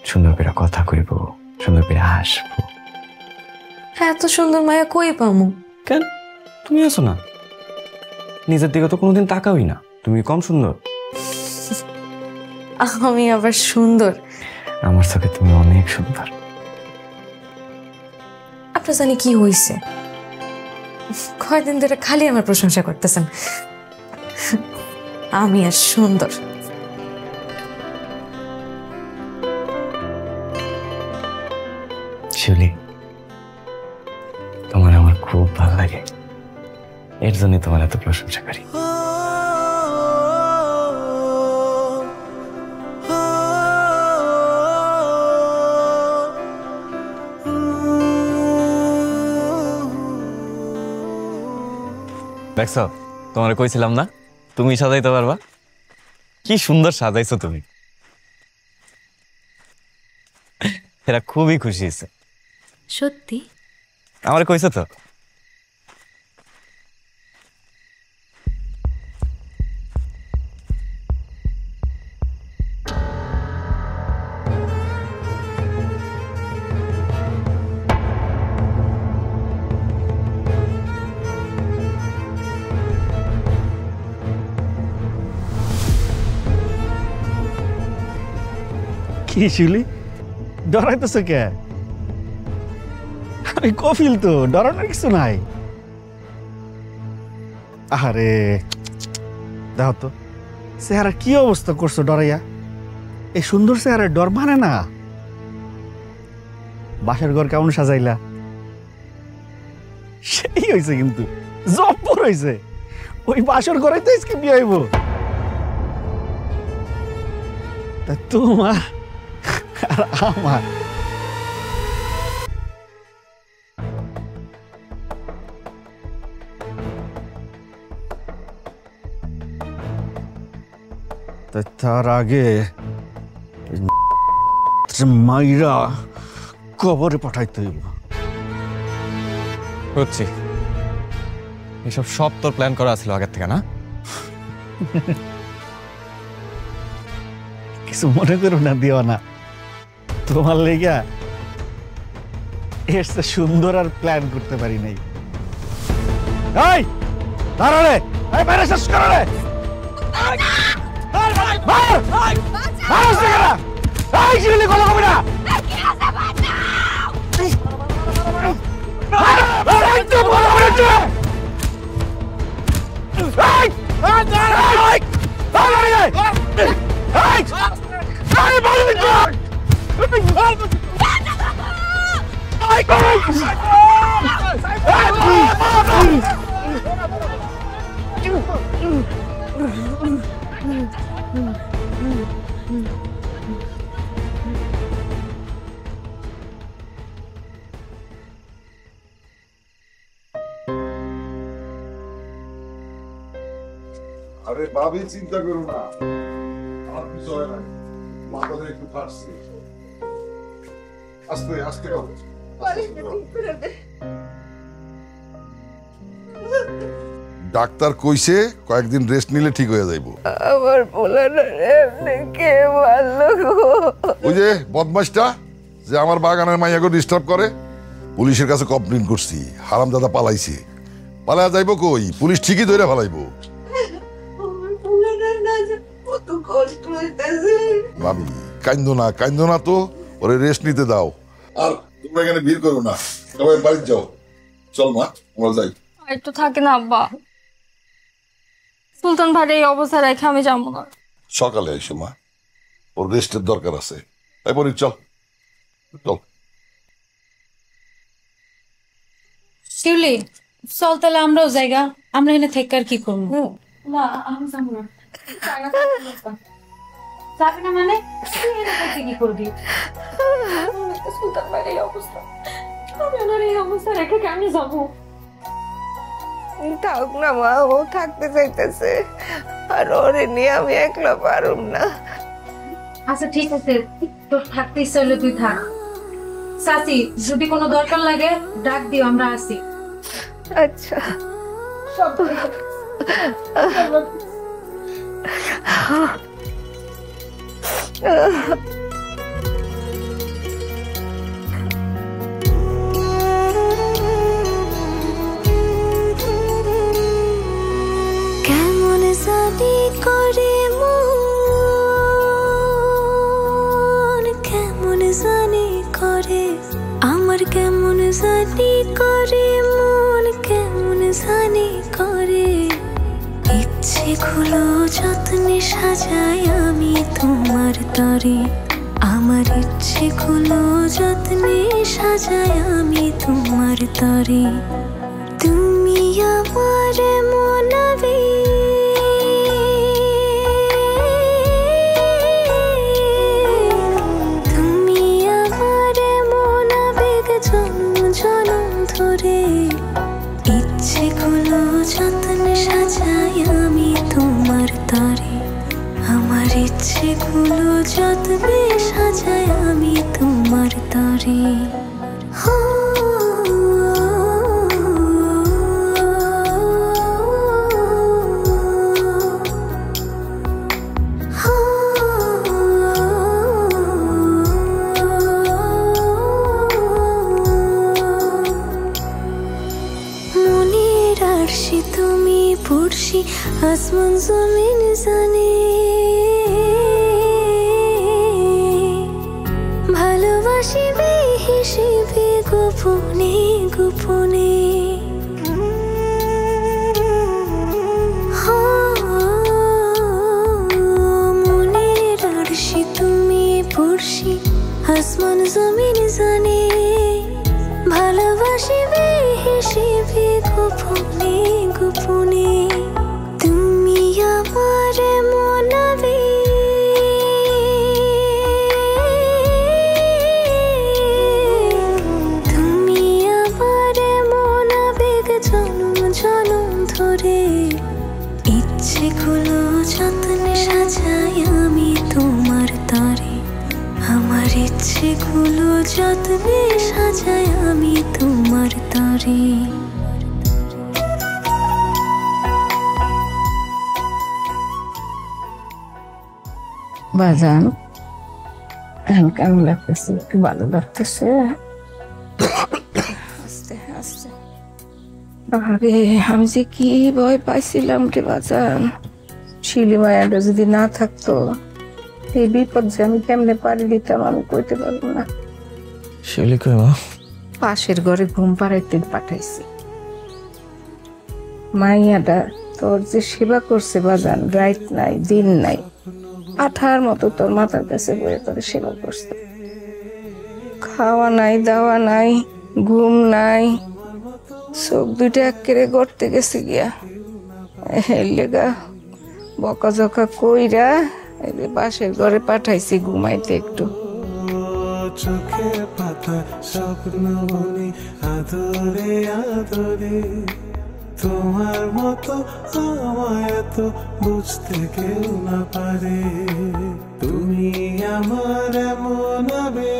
S11: সুন্দর করে কথা কইব, সুন্দর করে হাসবো।
S2: এত সুন্দর মায়া কই পামু?
S11: কেন, তুমি আছো না? নিজের দিকে তো কোনোদিন তাকাওই না, তুমি কম সুন্দর?
S2: আমি আবার সুন্দর?
S11: আমার চোখে তুমি অনেক সুন্দর।
S2: আপনার জানি কি হইছে, কয়দিন ধরে খালি আমার প্রশংসা করতেছেন। আমি আর সুন্দর?
S11: শিউলি, তোমার আমার খুব ভালো লাগে, এর জন্য তোমার এত প্রশংসা করি। দেখছো, তোমার কইছিলাম না তুমি সাজাইতে পারবা? কি সুন্দর সাজাইছো তুমি, এরা খুবই খুশি হয়েছে।
S2: সত্যি?
S11: আমার কইছো তো।
S13: কি শিউলি, ডরাইতেছ কে? আমি কফিল তো, ডরানোর কিছু নাই। আরে দেখো তো চেহারা কি অবস্থা করছো ডরাইয়া। এই সুন্দর চেহারা ডর মানে না। বাসার ঘর কেমন সাজাইলা, সেই হয়েছে কিন্তু জব্বর হয়েছে। ওই বাসর ঘরে তো আজকে বিয়ে হইব। তা তোমার আর আমার তার আগে মাইরা কবরে পাঠাইতে হইব।
S3: বুঝছি, এসব সব তোর প্ল্যান করা ছিল আগের থেকে না?
S13: কিছু মনে করো না, দিও না। তোমার লেগা এর চেয়ে সুন্দর আর প্ল্যান করতে পারি নাই। এই দাঁড়া রে, এই বাইরে শেষ করো রে।
S6: আরে ভাবি, চিন্তা করো না, আমার কিছু হয় না, মাথাটা একটু ফাটছে। আস্তে আস্তে করো। ডাক্তার কইছে কয়েকদিন রেস্ট নিলে ঠিক হয়ে যাইব।
S10: আমার পোলাটা এমনি কে মারলো গো?
S6: ওই যে বদমাইশটা যে আমার বাগানের মাইয়াকে ডিস্টার্ব করে, পুলিশের কাছে কমপ্লেন করছি, হারামজাদা পালাইছে। পালায়া যাইব কই, পুলিশ ঠিকই ধরে ফেলাইবো। ভাবি কান্দো না তো, ওরে রেস্ট নিতে দাও। আর তোমরা এখানে ভিড় করো না, সবাই বাড়ি যাও। চল মা, আমরা যাই।
S8: একটু থাকে না আব্বা, সুলতান ভাই এই অবস্থা রেখে আমি যাবো না।
S6: সকালে এসো মা, ওর রেস্টের দরকার আছে। এই বলি চল চল।
S9: শিউলি চল তাহলে আমরাও জায়গা, আমরা এখানে থেকে আর কি করবো?
S8: না আমি যাবো না।
S9: যাবি না মানে কি করবি?
S8: সুলতান ভাই এই অবস্থা, আমি ওনার এই অবস্থা রেখে কেমনি যাবো?
S10: থাক না মা, ও থাকতে চাইতেছে, আর ওরে নিয়ে আমি একলা পারুম না।
S9: আচ্ছা ঠিক আছে, তোর থাকতে ইচ্ছা হলে তুই থাক। চাচি যদি কোনো দরকার লাগে ডাক দিও, আমরা আসি।
S10: আচ্ছা
S15: কেমন জানি করে মন, কেমন জানি করে আমার, কেমন জানি করে মন, কেমন জানি করে। ইচ্ছেগুলো যত্নে সাজাই আমি তোমার তরে, আমার ইচ্ছেগুলো যত্নে সাজাই আমি তোমার তরে। তুমি আমার মনাবে, তুমি আমার মনাবেগ জন্ম জনম ধরে। ইচ্ছেগুলো যত্নে সাজাই আমি তোমার তরে, আমার ইচ্ছেগুলো যত্নে সাজাই আমি তোমার তরে। মনের আরশি তুমি পড়শি, আসমান জমিন জানে। ভালোবাসিবে হিসেবে গোপনে গোপনে। মনের আরশি তুমি পড়শি, আসমান জমিন জানে। ভালোবাসিবে হিসেবে গোপনে গোপনে। তুমি আমার মনাবে, তুমি আমার মনাবেগ জনম জনম ধরে। ইচ্ছেগুলো যত্নে সাজাই আমি তোমার তরে, আমার ইচ্ছেগুলো যত্নে সাজাই আমি তোমার তরে।
S10: বাজান এখন কেমন লাগতেছে? একটু ভালো লাগতেছে? আস্তে আস্তে। আরে আমি যে কি ভয় পাইছিলাম রে বাজান, শিলি মায়াটা যদি না থাকতো, এই বিপদ যে আমি কেমনে পারি দিতাম আমি কইতে পারবো না।
S3: শিউলি কই মা?
S10: পাশের ঘরে ঘুম পাড়াইতে পাঠাইছি। মাইয়াটা তোর যে সেবা করছে বাজান, রাত নাই দিন নাই, আঠার মতো তোর মাথার কাছে বয়ে তোর সেবা করছে। খাওয়া নাই, দাওয়া নাই, ঘুম নাই, চোখ দুইটা একেবারে গড়তে গেছে গিয়া। এর লেগা বকাঝকা কইরা পাশের ঘরে পাঠাইছি ঘুমাইতে একটু।
S16: চোখে পাতা স্বপ্ন বনি আদরে আদরে, তোমার মতো আমায় তো বুঝতে কেউ না পারে। তুমি আমার মনাবে,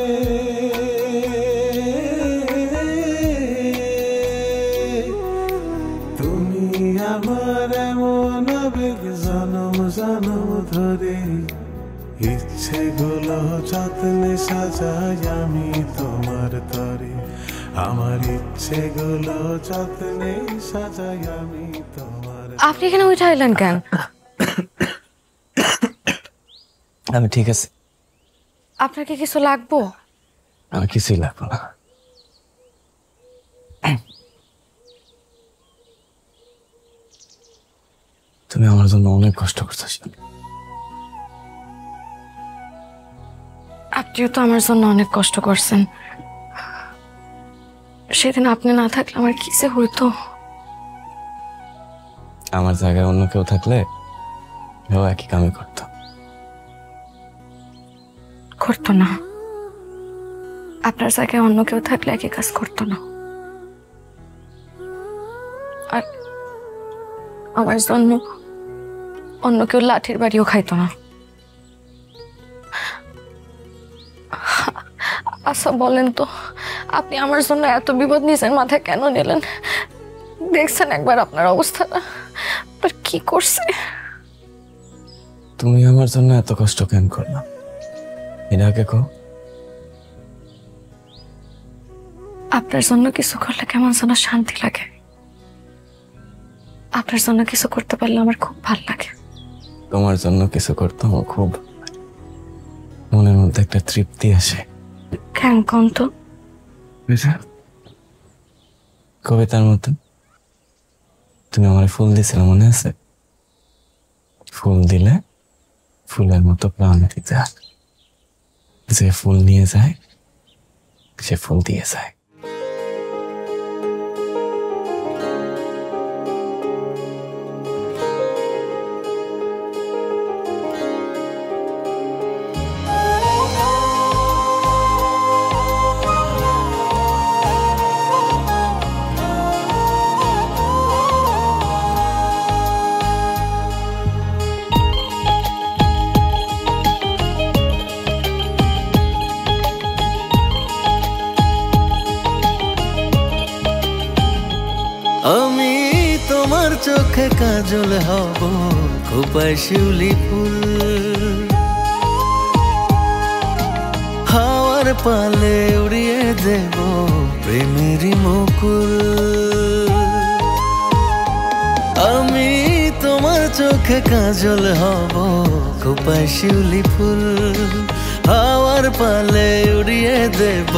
S16: তুমি আমার নাম ধরে ইচ্ছেগুলো যত্নে সাজাই আমি তোমার তরে আমার ইচ্ছেগুলো যত্নে সাজাই আমি তোমার।
S2: আপনি এখানে উঠে আইলেন কেন?
S3: আমি ঠিক আছে।
S2: আপনার কি কিছু লাগবো?
S3: আমার কিছুই লাগবে না। তুমি আমার জন্য অনেক কষ্ট করছিস।
S2: আপনিও তো আমার জন্য অনেক কষ্ট করছেন। সেদিন আপনি না থাকলে আমার কি যে হইতো।
S3: আমার জায়গায় অন্য কেউ থাকলে ও একই কামই করতো।
S2: করতো না। আপনার জায়গায় অন্য কেউ থাকলে একই কাজ করতো না। আর আমার জন্য অন্য কেউ লাঠির বাড়িও খাইতো না। আচ্ছা বলেন তো, আপনি আমার জন্য এত বিপদ নিজের মাথায় কেন নিলেন? দেখছেন একবার আপনার অবস্থাটা, আপনার কি করছে?
S3: তুমি আমার জন্য এত কষ্ট কেন করলাম এটা আগে কও।
S2: আপনার জন্য কিছু করলে কেমন যেন শান্তি লাগে। আপনার জন্য কিছু করতে পারলে আমার খুব ভালো লাগে।
S3: তোমার জন্য কিছু করতে আমার খুব মনের মধ্যে একটা তৃপ্তি আসে।
S2: কেন কোন তো?
S3: কবিতার মতো তুমি আমার ফুল দিয়েছিলে মনে আছে? ফুল দিলে ফুলের মতো প্রাণ দিতে হয়। যে ফুল নিয়ে যায় সে ফুল দিয়ে যায়।
S17: আমি তোমার চোখে কাজল হব খোপায় শিউলি ফুল হাওয়ার পালে উড়িয়ে দেব প্রেমেরই মুকুল। আমি তোমার চোখে কাজল হব খোপায় শিউলি ফুল হাওয়ার পালে উড়িয়ে দেব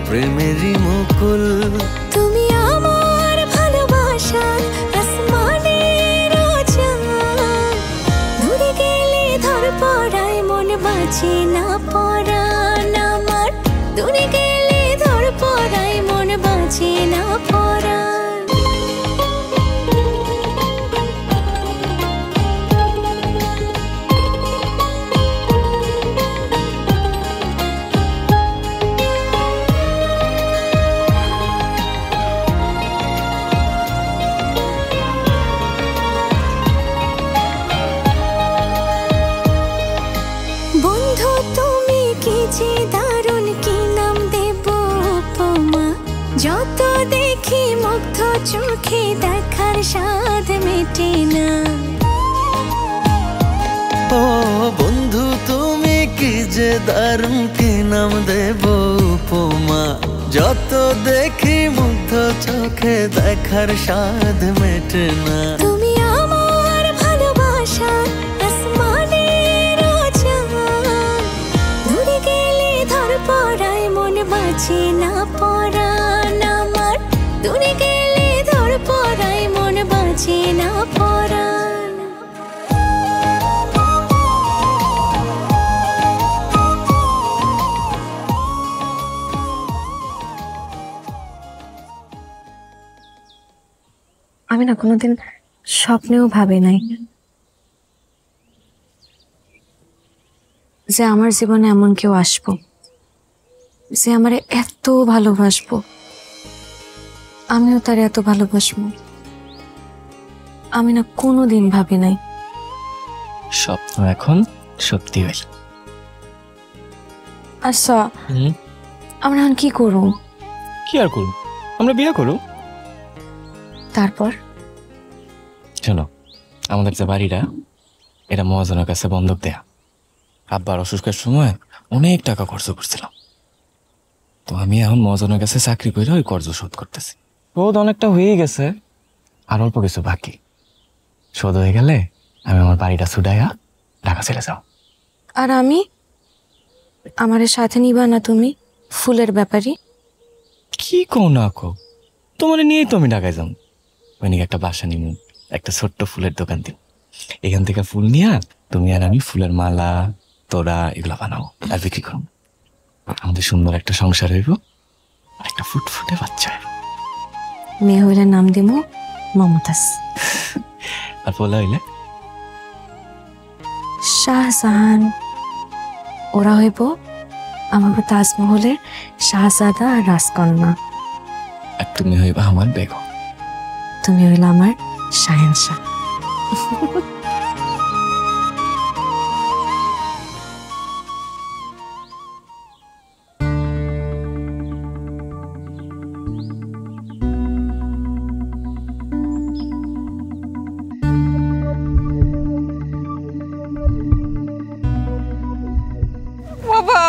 S17: প্রেমেরই মুকুল।
S15: তুমি আমার ভালোবাসার আসমানের চাঁদ, দূরে গেলে ধর পড়ায় মন বাঁচে না পরাণ আমার, দূরে গেলে ধর পড়ায় মন বাঁচে না পরাণ। বন্ধু তুমি কি যে দারুণ, কি নাম দেব উপমা, যত দেখি মুগ্ধ চোখে দেখার স্বাদ মেটে না।
S17: ও বন্ধু তুমি কি যে দারুণ, কি নাম দেব উপমা, যত দেখি মুগ্ধ চোখে দেখার স্বাদ মেটে না।
S15: তুমি আমার ভালোবাসার আসমানের চাঁদ, দূরে গেলে ধর পড়ায় মন বাঁচে না পরাণ আমার, দূরে গেলে ধর পড়ায় মন বাঁচে না পরাণ।
S2: আমি না কোনোদিন স্বপ্নেও ভাবি নাই যে আমার জীবনে এমন কেউ আসবো যে আমারে এত ভালোবাসবো, আমিও তার এত ভালোবাসবো। আমি না কোনোদিন ভাবি নাই।
S3: স্বপ্ন এখন সত্যি হইল।
S2: আচ্ছা আমরা এখন কি করব?
S3: কি আর করব, আমরা বিয়ে করব।
S2: তারপর
S3: চলো আমাদের যে বাড়িটা এটা মহাজনের কাছে বন্ধক দেয়া। আব্বার অসুখের সময় অনেক টাকা খরচ করছিলাম, তো আমি এখন মহাজনের কাছে চাকরি করে ওই কর্জ শোধ করতেছি। শোধ অনেকটা হয়ে গেছে, আর অল্প কিছু বাকি। শোধ হয়ে গেলে আমি আমার বাড়িটা ছুটাইয়া ঢাকা চলে যাও।
S2: আর আমি, আমাদের সাথে নিবা না তুমি ফুলের ব্যাপারী?
S3: কি কও না কও, তোমার নিয়েই তো আমি ঢাকায় যাম। ওইদিকে একটা বাসা নিব, একটা ছোট্ট ফুলের দোকান দিব। এখান থেকে ফুল নিয়ে তুমি আর আমি ফুলের মালা তোরা এগুলা বানাবো আর বিক্রি করবো। আমাদের সুন্দর একটা সংসার হইব, আর একটা ফুটফুটে বাচ্চা হইব।
S2: মেয়ে হইলে নাম দিব মমতাজ,
S3: আর পোলা হইলে
S2: শাহজাহান। ওরা হইব আমাকে তাজমহলের শাহজাদা আর রাজকন্যা।
S3: আর তুমি হইবা আমার বেগম।
S2: তুমি হইলে আমার শাহেনশাহ।
S6: বাবা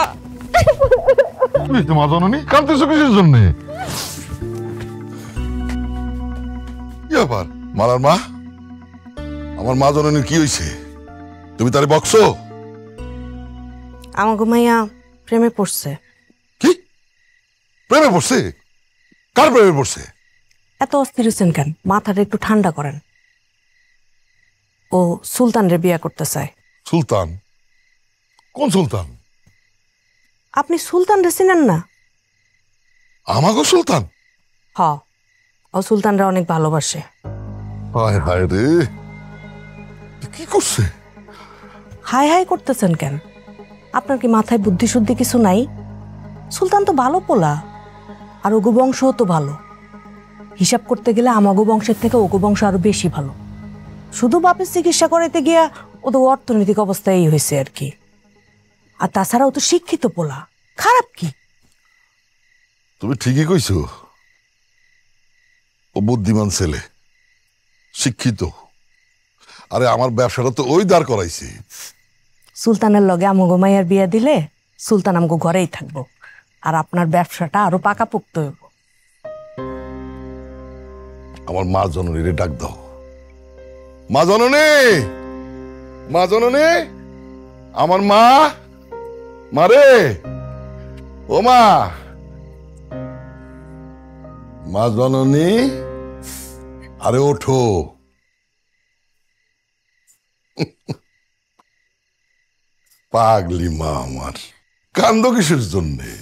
S6: মা জননী কাঁদতেছো কিসের জন্য? কি ব্যাপার মালার মা? আমার মা জননীর কি হয়েছে? তুমি তারে বকছো?
S18: আমাকে মাইয়া প্রেমে পড়ছে।
S6: কি প্রেমে পড়ছে? কার প্রেমে পড়ছে?
S18: এত অস্থির হচ্ছেন কেন? মাথাটা একটু ঠান্ডা করেন। ও সুলতানরে বিয়া করতে চায়।
S6: সুলতান? কোন সুলতান?
S18: আপনি সুলতানরে চিনেন না?
S6: আমাগো সুলতান?
S18: হ, ও সুলতানরা অনেক ভালোবাসে।
S6: হায় হায় রে, কি করছে?
S18: হাই হাই করতেছেন কেন? আপনার কি মাথায় বুদ্ধি শুদ্ধি কিছু নাই? সুলতান তো ভালো পোলা, আর ওগো বংশও তো ভালো। হিসাব করতে গেলে আমাগো বংশের থেকে ওগো বংশ আরো বেশি ভালো। শুধু বাপের চিকিৎসা করাইতে গিয়া ওদের অর্থনৈতিক অবস্থা এই হয়েছে আর কি। আর তাছাড়াও তো শিক্ষিত পোলা, খারাপ কি?
S6: তুমি ঠিকই কইছো, ও বুদ্ধিমান ছেলে, শিক্ষিত। আরে আমার ব্যবসাটা তো ওই দাঁড় করাইছে।
S18: সুলতানের লগে আমগো মাইয়ার বিয়া দিলে সুলতান আমগো ঘরেই থাকবো, আর আপনার ব্যবসাটা আরো পাকাপোক্ত হইব।
S6: আমার মা জননীরে ডাক দাও। মা জননী, মা জননী, আমার মা, মারে, ও মা, মা জননী, আরে ওঠো। পাগলি মা আমার, কান্দ কিসের জন্যে?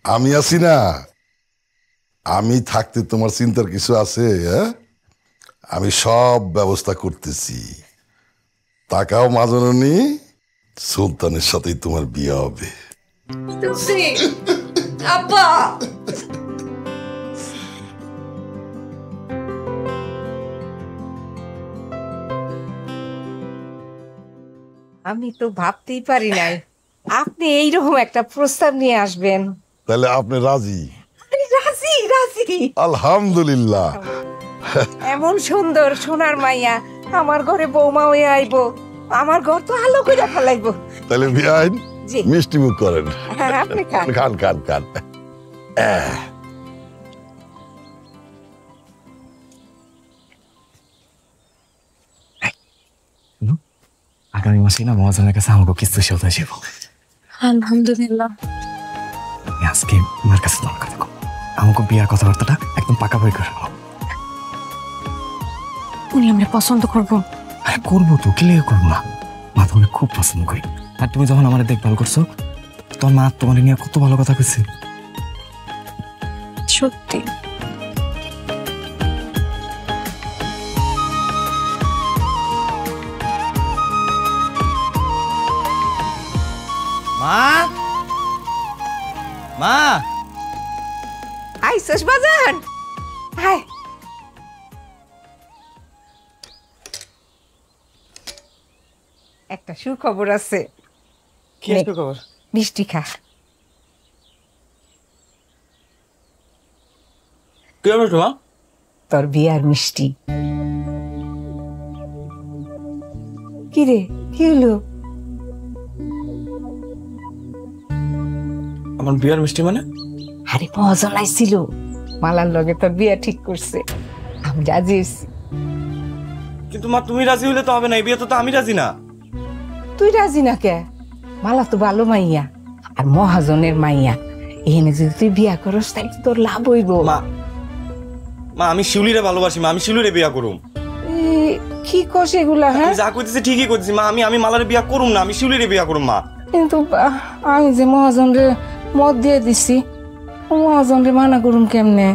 S6: আমি আছি না? আমি থাকতে তোমার চিন্তার কিছু আছে? আমি সব ব্যবস্থা করতেছি। তাকাও মা জননী, সুলতানের সাথেই তোমার বিয়ে হবে।
S10: আমি তো ভাবতেই পারি নাই আপনি এইরকম একটা প্রস্তাব নিয়ে আসবেন।
S6: তাহলে আপনি রাজি?
S10: রাজি রাজি।
S6: আলহামদুলিল্লাহ।
S10: এমন সুন্দর সোনার মাইয়া আমার ঘরে বৌমা হয়ে আইব, আমার ঘর তো আলো করে ফেলাইব।
S6: তাহলে বিয়াইন
S10: জি।
S6: মিষ্টি মুখ করেন।
S10: হ্যাঁ, আপনি খান।
S6: খান খান খান।
S3: আগামী মাসে না মহাজনের কাছে আমাকে কিছু শোধ হয়ে যাব।
S2: আলহামদুলিল্লাহ।
S3: আজকে মার কাছে তোমার কথা আমাকে বিয়ার কথাবার্তাটা একদম পাকা বই করে
S2: উনি আমরা পছন্দ করবো।
S3: আরে করবো তো, কি লেগে করবো না? মা তোমাকে খুব পছন্দ করি। আর তুমি যখন আমার দেখভাল করছো, তোমার মা তোমার নিয়ে কত ভালো কথা কইছে।
S2: সত্যি
S11: মা, মা,
S10: আইসস বাজান? হাই, একটা সুখবর আছে।
S11: কি সুখবর?
S10: মিষ্টি খা।
S11: কি হবে মা?
S10: তোর বিয়ার মিষ্টি। কি রে, কি হলো?
S11: আমার বিয়ার মিষ্টি মানে?
S10: আরে মহাজন আইছিল, মালার লগে তোর বিয়া ঠিক করছে, আমি রাজি হইছি।
S11: কিন্তু মা তুমি রাজি হইলে তো হবে না, এই বিয়ে তো আমি রাজি না।
S10: তুই রাজি না কে? মালা তো ভালো মাইয়া আর মহাজনের মাইয়া, এখানে যদি তুই বিয়া করস তাহলে তোর লাভ হইব।
S11: মা আমি শিউলিরে ভালোবাসি মা, আমি শিউলিরে বিয়া করুম।
S10: কি কস এগুলা? হ্যাঁ
S11: যা কইতেছি ঠিকই কইতেছি মা, আমি মালারে বিয়া করুম না, আমি শিউলিরে বিয়া করুম মা।
S10: কিন্তু আমি যে মহাজনরে মত দিয়ে দিছি, মহাজনরে মানা করুম কেমনে?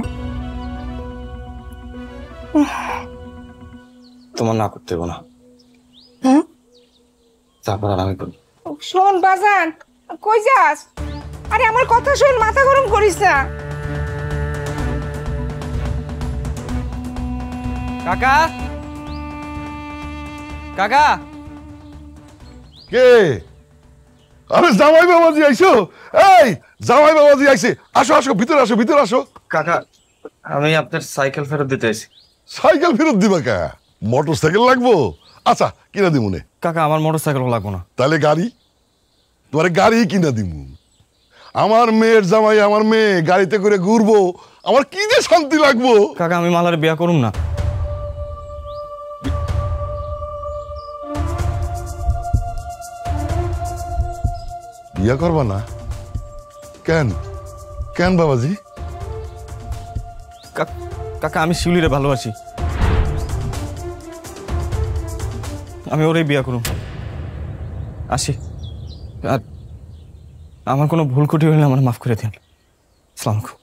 S11: তোমার না করতে হবে না।
S10: হ্যাঁ
S11: তারপর আর আমি করি।
S10: শোন বাজান, কই যাস? আরে আমার কথা শোন, মাথা গরম করিস না।
S3: কাকা, কাকা।
S6: কে? আরে জামাই বাবাজি আইছো? এই জামাই বাবাজি আইছে, আসো আসো, ভিতরে আসো, ভিতরে আসো।
S11: কাকা আমি আপনার সাইকেল ফেরত দিতে আইছি।
S6: সাইকেল ফেরত দিবা কা? মোটর সাইকেল লাগবো? আচ্ছা কিনা দিমুনে।
S11: কাকা আমার মোটর সাইকেল লাগবো না।
S6: তাহলে গাড়ি? তোমার গাড়ি কিনা দিমু। আমার মেয়ের জামাই, আমার মেয়ে গাড়িতে করে ঘুরবো, আমার কি যে শান্তি লাগবো।
S11: কাকা আমি মালার বিয়া করুম না।
S6: বিয়া করবা না? কেন কেন বাবাজি?
S11: কাকা আমি শিউলিরে ভালোবাসি, আমি ওরে বিয়া করুম। আসি, আর আমার কোনো ভুল ত্রুটি হইলে আমার মাফ করে দিন। আসসালামু আলাইকুম।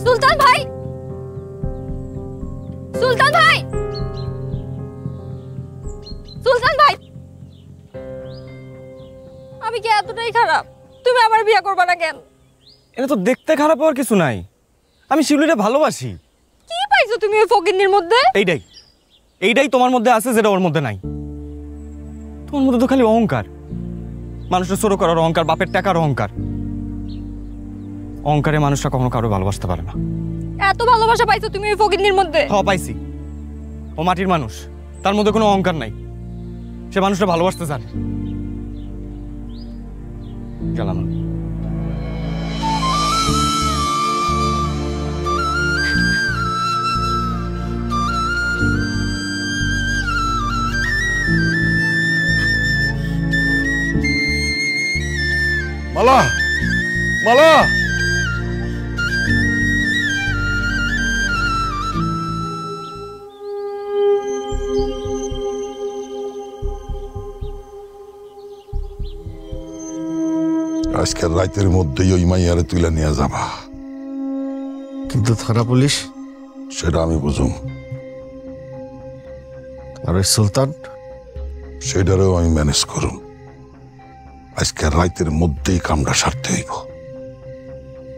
S8: সুলতান ভাই, সুলতান ভাই, সুলতান ভাই, আমি কি এতটাই খারাপ? তুমি আমার বিয়ে করবে না কেন?
S11: এটা তো দেখতে খারাপ হওয়ার কিছু নাই, আমি শিউলিরে ভালোবাসি।
S8: কি পাইছো তুমি ওই ফকিন্নির মধ্যে?
S11: এইটাই তোমার মধ্যে আছে যেটা ওর মধ্যে নাই। তোমার মধ্যে তো খালি অহংকার, মানুষের ছোট করার অহংকার, বাপের টাকার অহংকার। অহংকারে মানুষরা কখনো কারো ভালোবাসতে পারে না।
S8: এত ভালোবাসা পাইছো তুমি ওই ফকিন্নির মধ্যে?
S11: হ্যাঁ পাইছি। ও মাটির মানুষ, তার মধ্যে কোনো অহংকার নাই, সে মানুষটা ভালোবাসতে জানে। গেলাম।
S6: মালা, মালা, আজকের রাতের মধ্যেই ওই মাইয়ারে তুলে নিয়ে যাবা।
S13: কিন্তু থানা পুলিশ?
S6: সেটা আমি বুঝুম।
S13: আর ওই সুলতান?
S6: সেটারও আমি ম্যানেজ করুম। আজকের রাতের মধ্যেই কামটা সারতে হইব।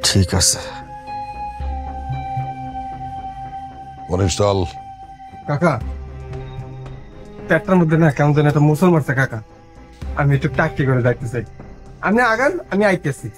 S13: ঠিক আছে।
S6: মনীষ চল।
S7: কাকা পেটটার মধ্যে না কেমন যেন একটা মুসল মারছে কাকা, আমি একটু টাকি করে যাইতে চাই। আপনি আগান, আমি আইতেছি।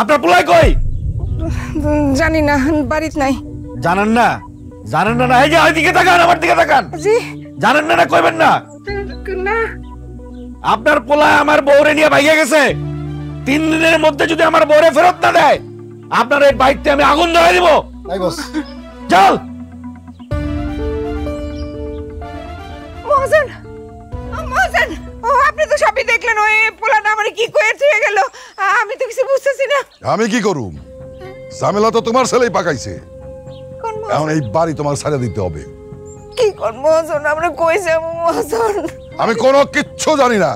S13: আপনার পোলাই কই?
S10: জানি না, বাড়িতে নাই।
S13: জানেন না? জানেন না? এই যে ওইদিকে তাকান, আমার দিকে তাকান।
S10: জি
S13: জানেন না? কইবেন না?
S10: না।
S13: আপনার পোলা আমার বউরে নিয়ে ভাইয়া গেছে। 3 দিনের মধ্যে যদি আমার বউরে ফেরত না দেয়, আপনার এই বাইকতে আমি আগুন ধরাই দিব।
S14: তাই বস।
S13: চল।
S10: মহাজন, মহাজন, ও আপনি তো সবই দেখলেন। ওই পোলাটা আমার কি কয়ে থুয়ে গেল, আমি তো কিছু বুঝতেছি না।
S6: আমি কি করুম? ঝামেলা তো তোমার ছেলেই পাকাইছে। এখন এই বাড়ি তোমার ছাড়া দিতে হবে।
S10: কি কর মহাজন, আমরা কই যাবো মহাজন?
S6: আমি কোনো কিচ্ছু জানি না।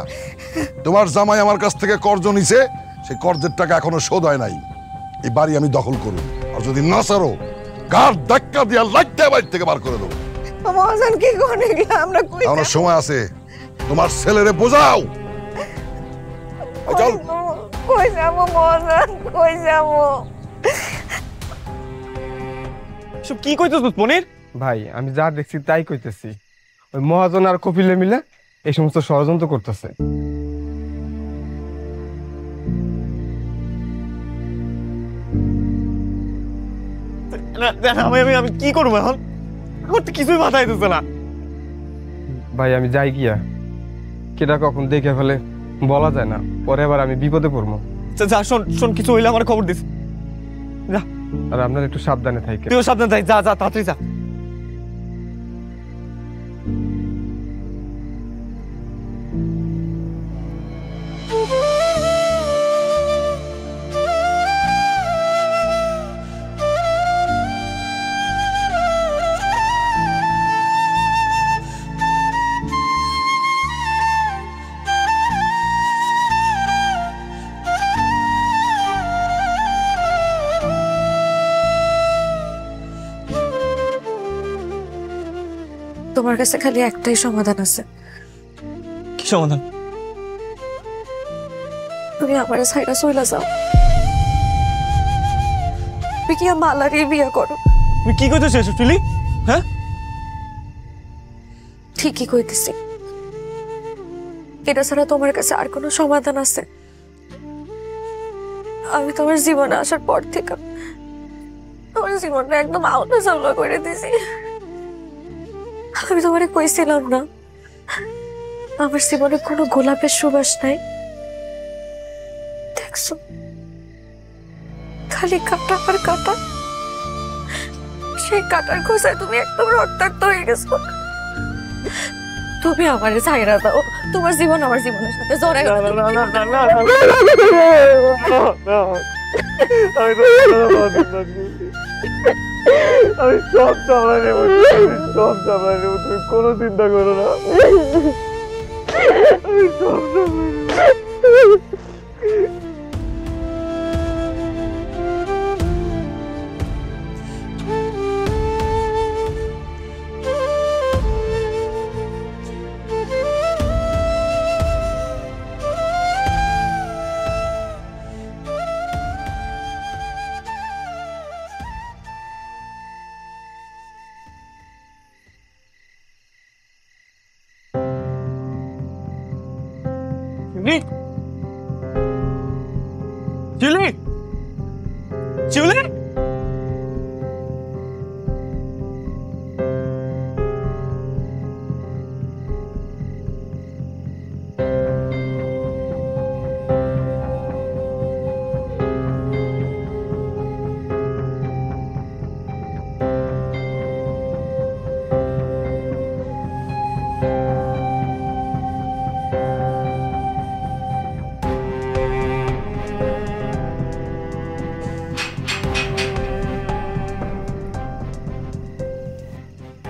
S6: তোমার জামাই আমার কাছ থেকে কর্জ নিছে, সেই কর্জের টাকা এখনো শোধ হয় নাই। এই বাড়ি আমি দখল করব, আর যদি না ছাড়ো গার ধাক্কা দিয়া লাইটটা বাড়ি থেকে বার করে দেবো।
S2: মহাজন কি করে আমরা কই
S6: এখনো সময় আছে, তোমার ছেলেরে বোঝাও। চল।
S2: কই যাবো মহাজন, কই যাবো?
S7: সব কি কইতেছিস পনির?
S19: ভাই আমি যা দেখছি তাই কইতেছি, ওই মহাজন আর কপিলে মিলে এই সমস্ত ষড়যন্ত্র করতেছে।
S7: আমি কি করবো এখন? আমার তো কিছুই মাথায় দিচ্ছে না।
S19: ভাই আমি যাই গিয়া, কেটা কখন দেখে ফেলে বলা যায় না, পরে আবার আমি বিপদে পড়বো।
S7: যা শোন শোন, কিছু হইলে আমার খবর দিস। যা।
S19: আর আপনার একটু সাবধানে থাকেন।
S7: তুইও সাবধানে থাক, যা যা তাড়াতাড়ি যা।
S2: তোমার কাছে খালি একটাই সমাধান আছে।
S7: কি সমাধান?
S2: তুমি আমার সাইডা চলে যাও, তুমি কি মালারে বিয়ে করো।
S7: তুমি কি করতে চাইছো চুলি? হ্যাঁ
S2: ঠিকই কইতেছি। এটা ছাড়া তোমার কাছে আর কোনো সমাধান আছে? আমি তোমার জীবনে আসার পর থেকে তোমার জীবনটা একদম আউলা চাউলা করে দিয়েছি। আমি তোমারে কইছিলাম না আমার জীবনে কোনো গোলাপের সুবাস নাই? দেখছো খালি কাটা আর কাটা। সেই কাটার খোঁজায় তুমি একদম রক্তাক্ত হয়ে গেছো। তুমি আমারে ছাইরা দাও, তোমার জীবন আমার জীবনের সাথে জড়াই।
S7: আমি সব সামলাই নেব, সব সামলাই নেব, তুমি কোনো চিন্তা করো না। আমি সব সামলাই নেব। Julie! Julie!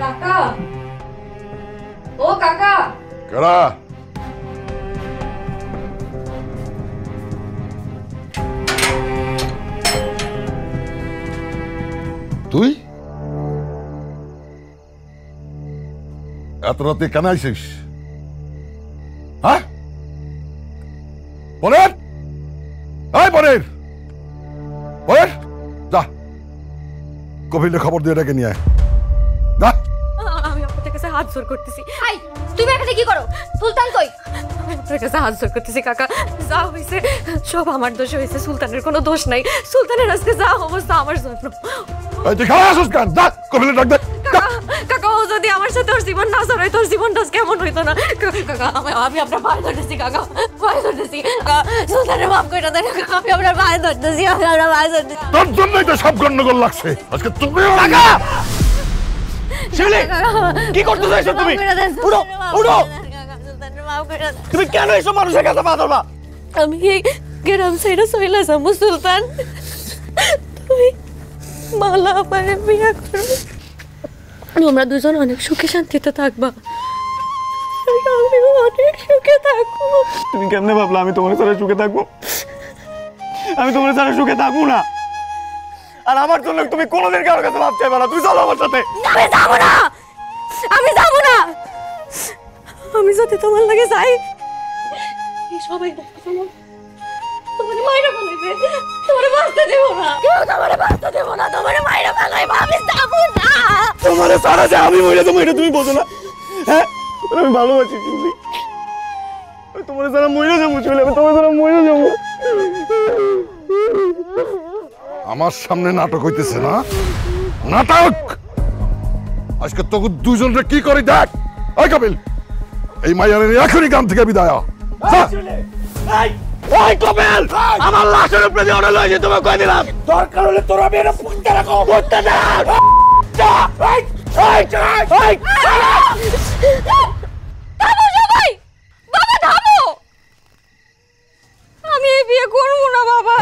S2: কাকা, ও কাকা।
S6: কারা? তুই এত রাতে কেন আইসিস? হ্যাঁ পরের, এই পরের পরের, যা কপিলের খবর দিয়ে এটাকে নিয়ে আয়।
S2: আমি আপনার কাছে হাত জোর করতেছি।
S8: তুমি এখানে কি করো? সুলতান কই?
S2: আমি আপনার কাছে হাত জোর করতেছি কাকা, যা হয়েছে সব আমার দোষ হয়েছে, সুলতানের কোনো দোষ নাই। সুলতানের আজকে যা অবস্থা আমার জন্য।
S6: তুই খাওয়া আসুস কেন? যা কপিলের ডাক দে।
S2: কাকা ও যদি আমার সাথে ওর জীবন না জড়াই তোর জীবনটা কেমন হইতো না? কাকা আমি আপনার পায়ে ধরতেছি, কাকা পায়ে ধরতেছি। সুলতানের মাফ করে দেন কাকা, আমি আপনার পায়ে ধরতেছি, আমি আপনার পায়ে ধরতেছি।
S6: তোর জন্যই তো সব গন্ডগোল লাগছে আজকে। তুমি
S7: শিউলি, কি করতে চাইছো তুমি? উঠো উঠো। তুমি কেন এসব মানুষের কাছে পা ধরবা?
S2: আমি এই গ্রাম সাইডে চলে যাবো সুলতান, তুমি মালা আমারে বিয়ে করো, তোমরা দুজন অনেক সুখে শান্তিতে থাকবা, আমিও অনেক সুখে থাকবো।
S7: তুমি কেমনে ভাবলা আমি তোমার সাথে সুখে থাকবো?
S13: আমি তোমার সাথে সুখে থাকবো না। আর আমার জন্য তুমি কোনোদিন কারোর কাছে ভাব চাইবে না। তুই চলো আমার সাথে।
S8: আমি যাবো না, আমি যাবো না। আমি যদি তোমার লাগে যাই সবাই তোমার মায়েরা ফেলাইবে, তোমার বাঁচতে দেব না, কেউ তোমার বাঁচতে দেব না, তোমার মায়েরা ফেলাইবে। আমি যাবো না।
S13: তোমার সারা যে আমি মরে যাবো এটা তুমি বোঝো না? হ্যাঁ আমি ভালোবাসি শিউলি, তোমার সারা মরে যাবো শিউলি, আমি তোমার সারা মরে যাবো।
S6: আমার সামনে নাটক হইতেছে না? নাটক আজকে তোকে দুজনরে কি করি দেখ। ওই কাবিল, এই মাইয়ারের এখনই গ্রাম থেকে বিদায় হ।
S13: ওই কপিল, আমার লাশের উপরে দিয়ে অর্ডার লয়েছে, তোমাকে কয়ে দিলাম দরকার হলে তোর আমি এটা পুঁতে রাখো। পুঁতে না
S8: সবাই, বাবা থামো, আমি এই বিয়ে করবো না বাবা।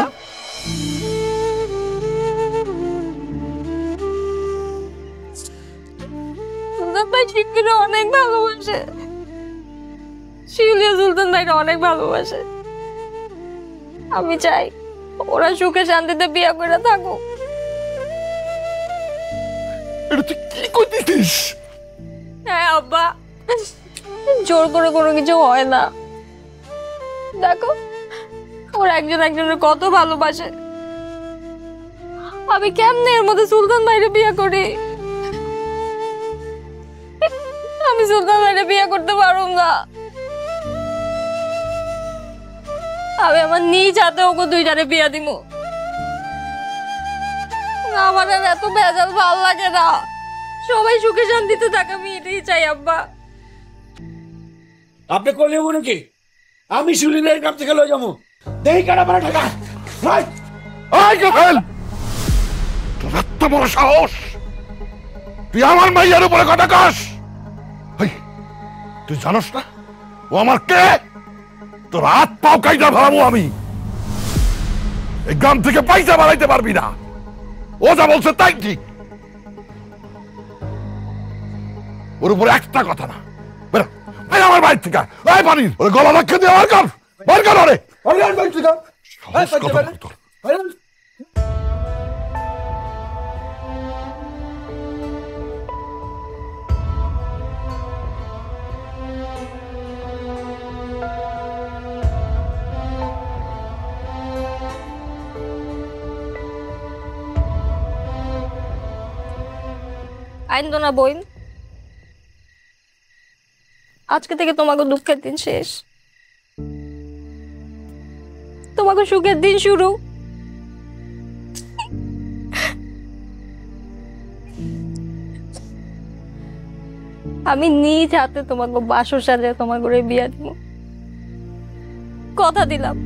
S8: সুলতান ভাই শিউলিকে অনেক ভালোবাসে, শিউলিও সুলতান ভাইকে অনেক ভালোবাসে। আমি চাই ওরা সুখে শান্তিতে বিয়ে করে থাকুক।
S6: কি করতেছিস?
S8: হ্যাঁ আব্বা, জোর করে কোনো কিছু হয় না। দেখো ওরা একজন একজনের কত ভালোবাসে। আমি কেমনে এর মধ্যে সুলতান ভাইরে বিয়ে করি? আমি সুলতান ভাইরে বিয়ে করতে পারুম না। আমি আমার নিজ হাতে ওকে দুইটারে বিয়ে দিব। আমার আর এত ভেজাল ভাল লাগে না, সবাই সুখে শান্তিতে থাকে, আমি এটাই চাই আব্বা।
S13: আপনি করলে হবো নাকি? আমি শিউলির গ্রাম থেকে লয়ে যাবো। দেখি কাটা মারা টাকা।
S6: এত বড় সাহস, তুই আমার মাইয়ার উপরে কথা কস? তুই জানোস না ও আমার কে? তোর হাত পাও কাইটা ভাবো আমি। এই গ্রাম থেকে পয়সা বাড়াইতে পারবি না। ও যা বলছে তাই ঠিক। ওর উপরে একটা কথা না। বেরো বেরো আমার বাড়ি থেকে। এই পানির ওরে গলা ধাক্কা দিয়ে বার কর, বার কর ওরে।
S8: আইন্দো না বইন, আজকে থেকে তোমাকে দুঃখের দিন শেষ, তোমাকে সুখের দিন শুরু। আমি নিজ হাতে তোমাকে বাসর সাজায় তোমার করে বিয়ে দিব, কথা দিলাম।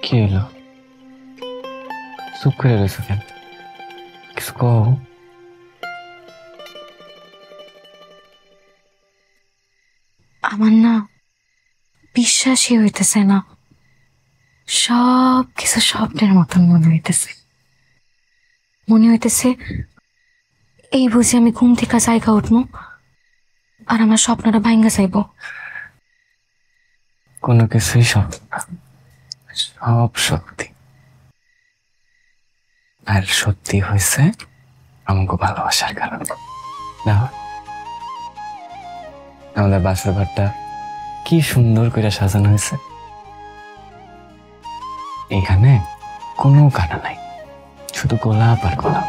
S3: কি হলো? চুপ করে রয়েছো কেন? কিছু কও।
S2: আমার না বিশ্বাসই হইতেছে না, সব কিছু স্বপ্নের মতন মনে হইতেছে। মনে হইতেছে এই বুঝি আমি ঘুম থেকে জায়গা উঠবো আর আমার স্বপ্নটা ভাঙ্গা যাইব।
S3: কোনো কিছুই স্বপ্ন না, সব সত্যি। আর সত্যি হয়েছে আমাকে ভালোবাসার কারণে। দেখো আমাদের বাসর ঘরটা কি সুন্দর করে সাজানো হয়েছে। এখানে কোনো কানা নাই, শুধু গোলাপ আর গোলাপ।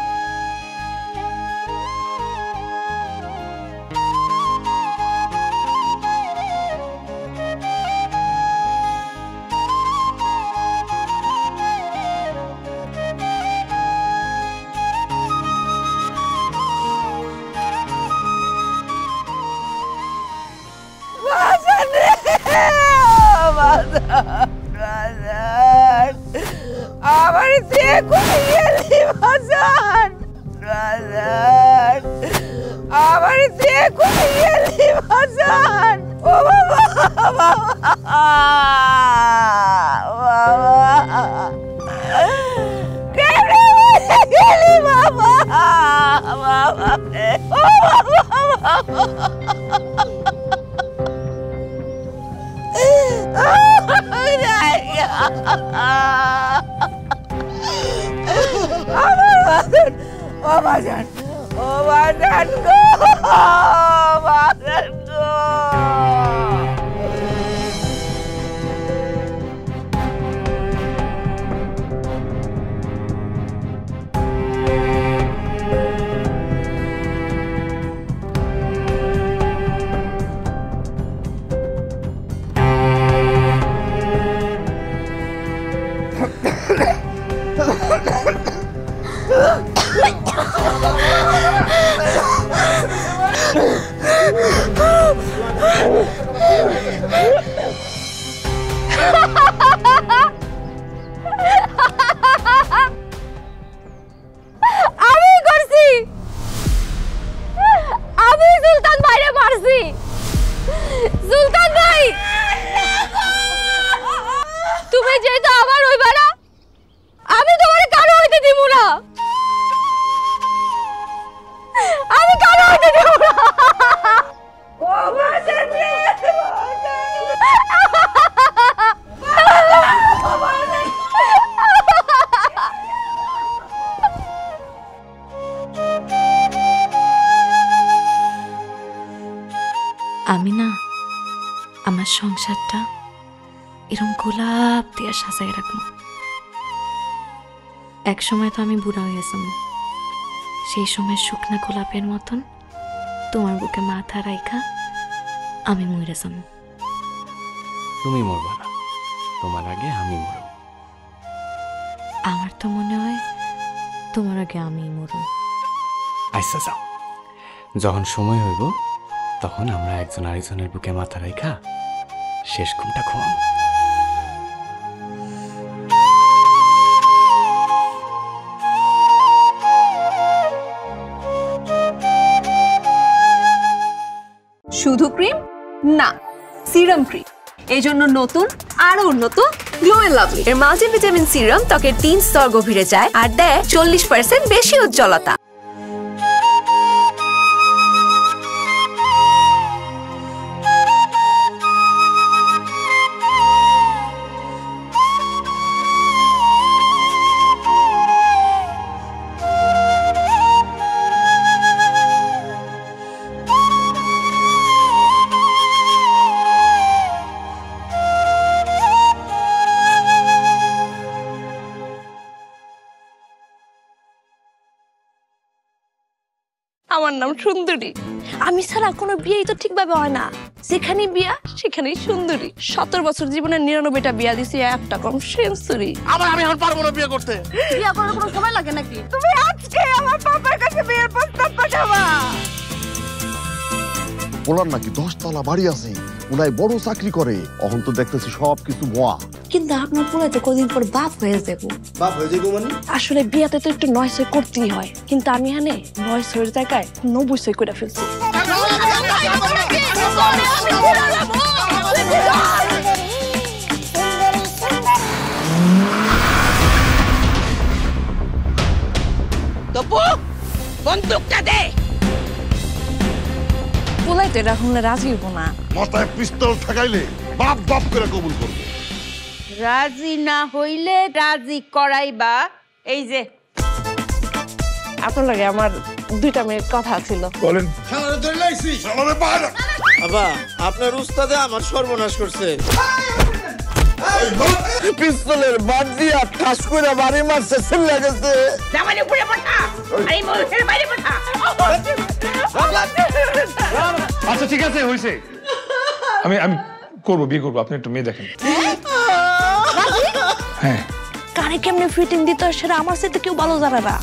S15: আমার যে কুইলি বাজার আমার যে কুইলি বাজার ও বাবা বাবা কেড়ে গেলি বাবা বাবা ও বাবা ও বাজান গো বাজান গো। আমি করছি, আমি সুলতান ভাইরে মারছি। সুলতান ভাই তুমি যেহেতু আমার হইবা না, আমি তোমার কারো হইতে দিব না, আমি কারো হইতে দিব না।
S2: আমি না আমার সংসারটা এরকম গোলাপ দিয়ে সাজাই রাখবো। এক সময় তো আমি বুড়া হয়ে যাবো, সেই সময় শুকনা গোলাপের মতন তোমার বুকে মাথা রাইখা আমি মরে যাবো।
S3: তুমি মরবা না, তোমার আগে আমি মরব।
S2: আমার তো মনে হয় তোমার আগে আমি মরব।
S3: আচ্ছা যাও, যখন সময় হইব তখন আমরা একজন আরেকজনের বুকে মাথা রাইখা শেষ ঘুমটা ঘুমাবো।
S1: শুধু ক্রিম না, সিরাম ক্রিম। এই জন্য নতুন আরো উন্নত গ্লো এন্ড লাভলি এর মাল্টিভিটামিন সিরাম ত্বকের 3 স্তর গভীরে যায় আর দেয় 40% বেশি উজ্জ্বলতা।
S8: আমার নাম সুন্দরী, আমি ছাড়া কোনো বিয়েই তো ঠিকভাবে হয় না। যেখানে বিয়া সেখানেই সুন্দরী। 17 বছর জীবনের 99টা বিয়া দিছি, একটা কম সেঞ্চুরি।
S5: আবার আমি এখন পারবো না বিয়ে করতে।
S8: বিয়া করার কোনো সময় লাগে নাকি? তুমি আজকে আমার পাপার কাছে বিয়ের প্রস্তাব পাঠাবা।
S20: বলার নাকি 10 তলা বাড়ি আছে, উনাই বড় চাকরি করে, অহন তো দেখতেছি সব কিছু ভুয়া।
S8: কিন্তু আপনার পোলা তো কদিন পর বাপ হয়ে যাবো।
S20: বাপ হয়ে যাবো মানে?
S8: আসলে বিয়াতে তো একটু 9 সই করতেই হয়, কিন্তু আমি এখানে 9 সইয়ের জায়গায় 90 সই করে ফেলছি।
S15: তপু বন্দুকটা দে।
S8: পোলাই তো এটা শুনলে রাজি হইব না।
S6: মাথায় পিস্তল ঠেকাইলে বাপ বাপ করে কবুল করবে।
S15: রাজি না হইলে রাজি করাইবা। এই যে
S8: আপনার লাগে আমার 2 মিনিট কথা ছিল।
S13: বলেন।
S6: শালারে ধরে লাইছি, শালারে পাহাড়।
S7: বাবা আপনার উস্তাদে আমার সর্বনাশ করছে। পিস্তলের বাদ দিয়া ঠাস করে বাড়ি মারছে, ছেলে গেছে।
S15: জামানে উপরে পাঠা, এই মোহের বাইরে পাঠা।
S13: আচ্ছা ঠিক আছে, হয়েছে। আমি করবো, বিয়ে করবো। আপনি একটু মেয়ে দেখেন।
S8: কারে কেমনে ফিটিং দিতে হয় সেটা আমার সাথে কেউ ভালো জানে না।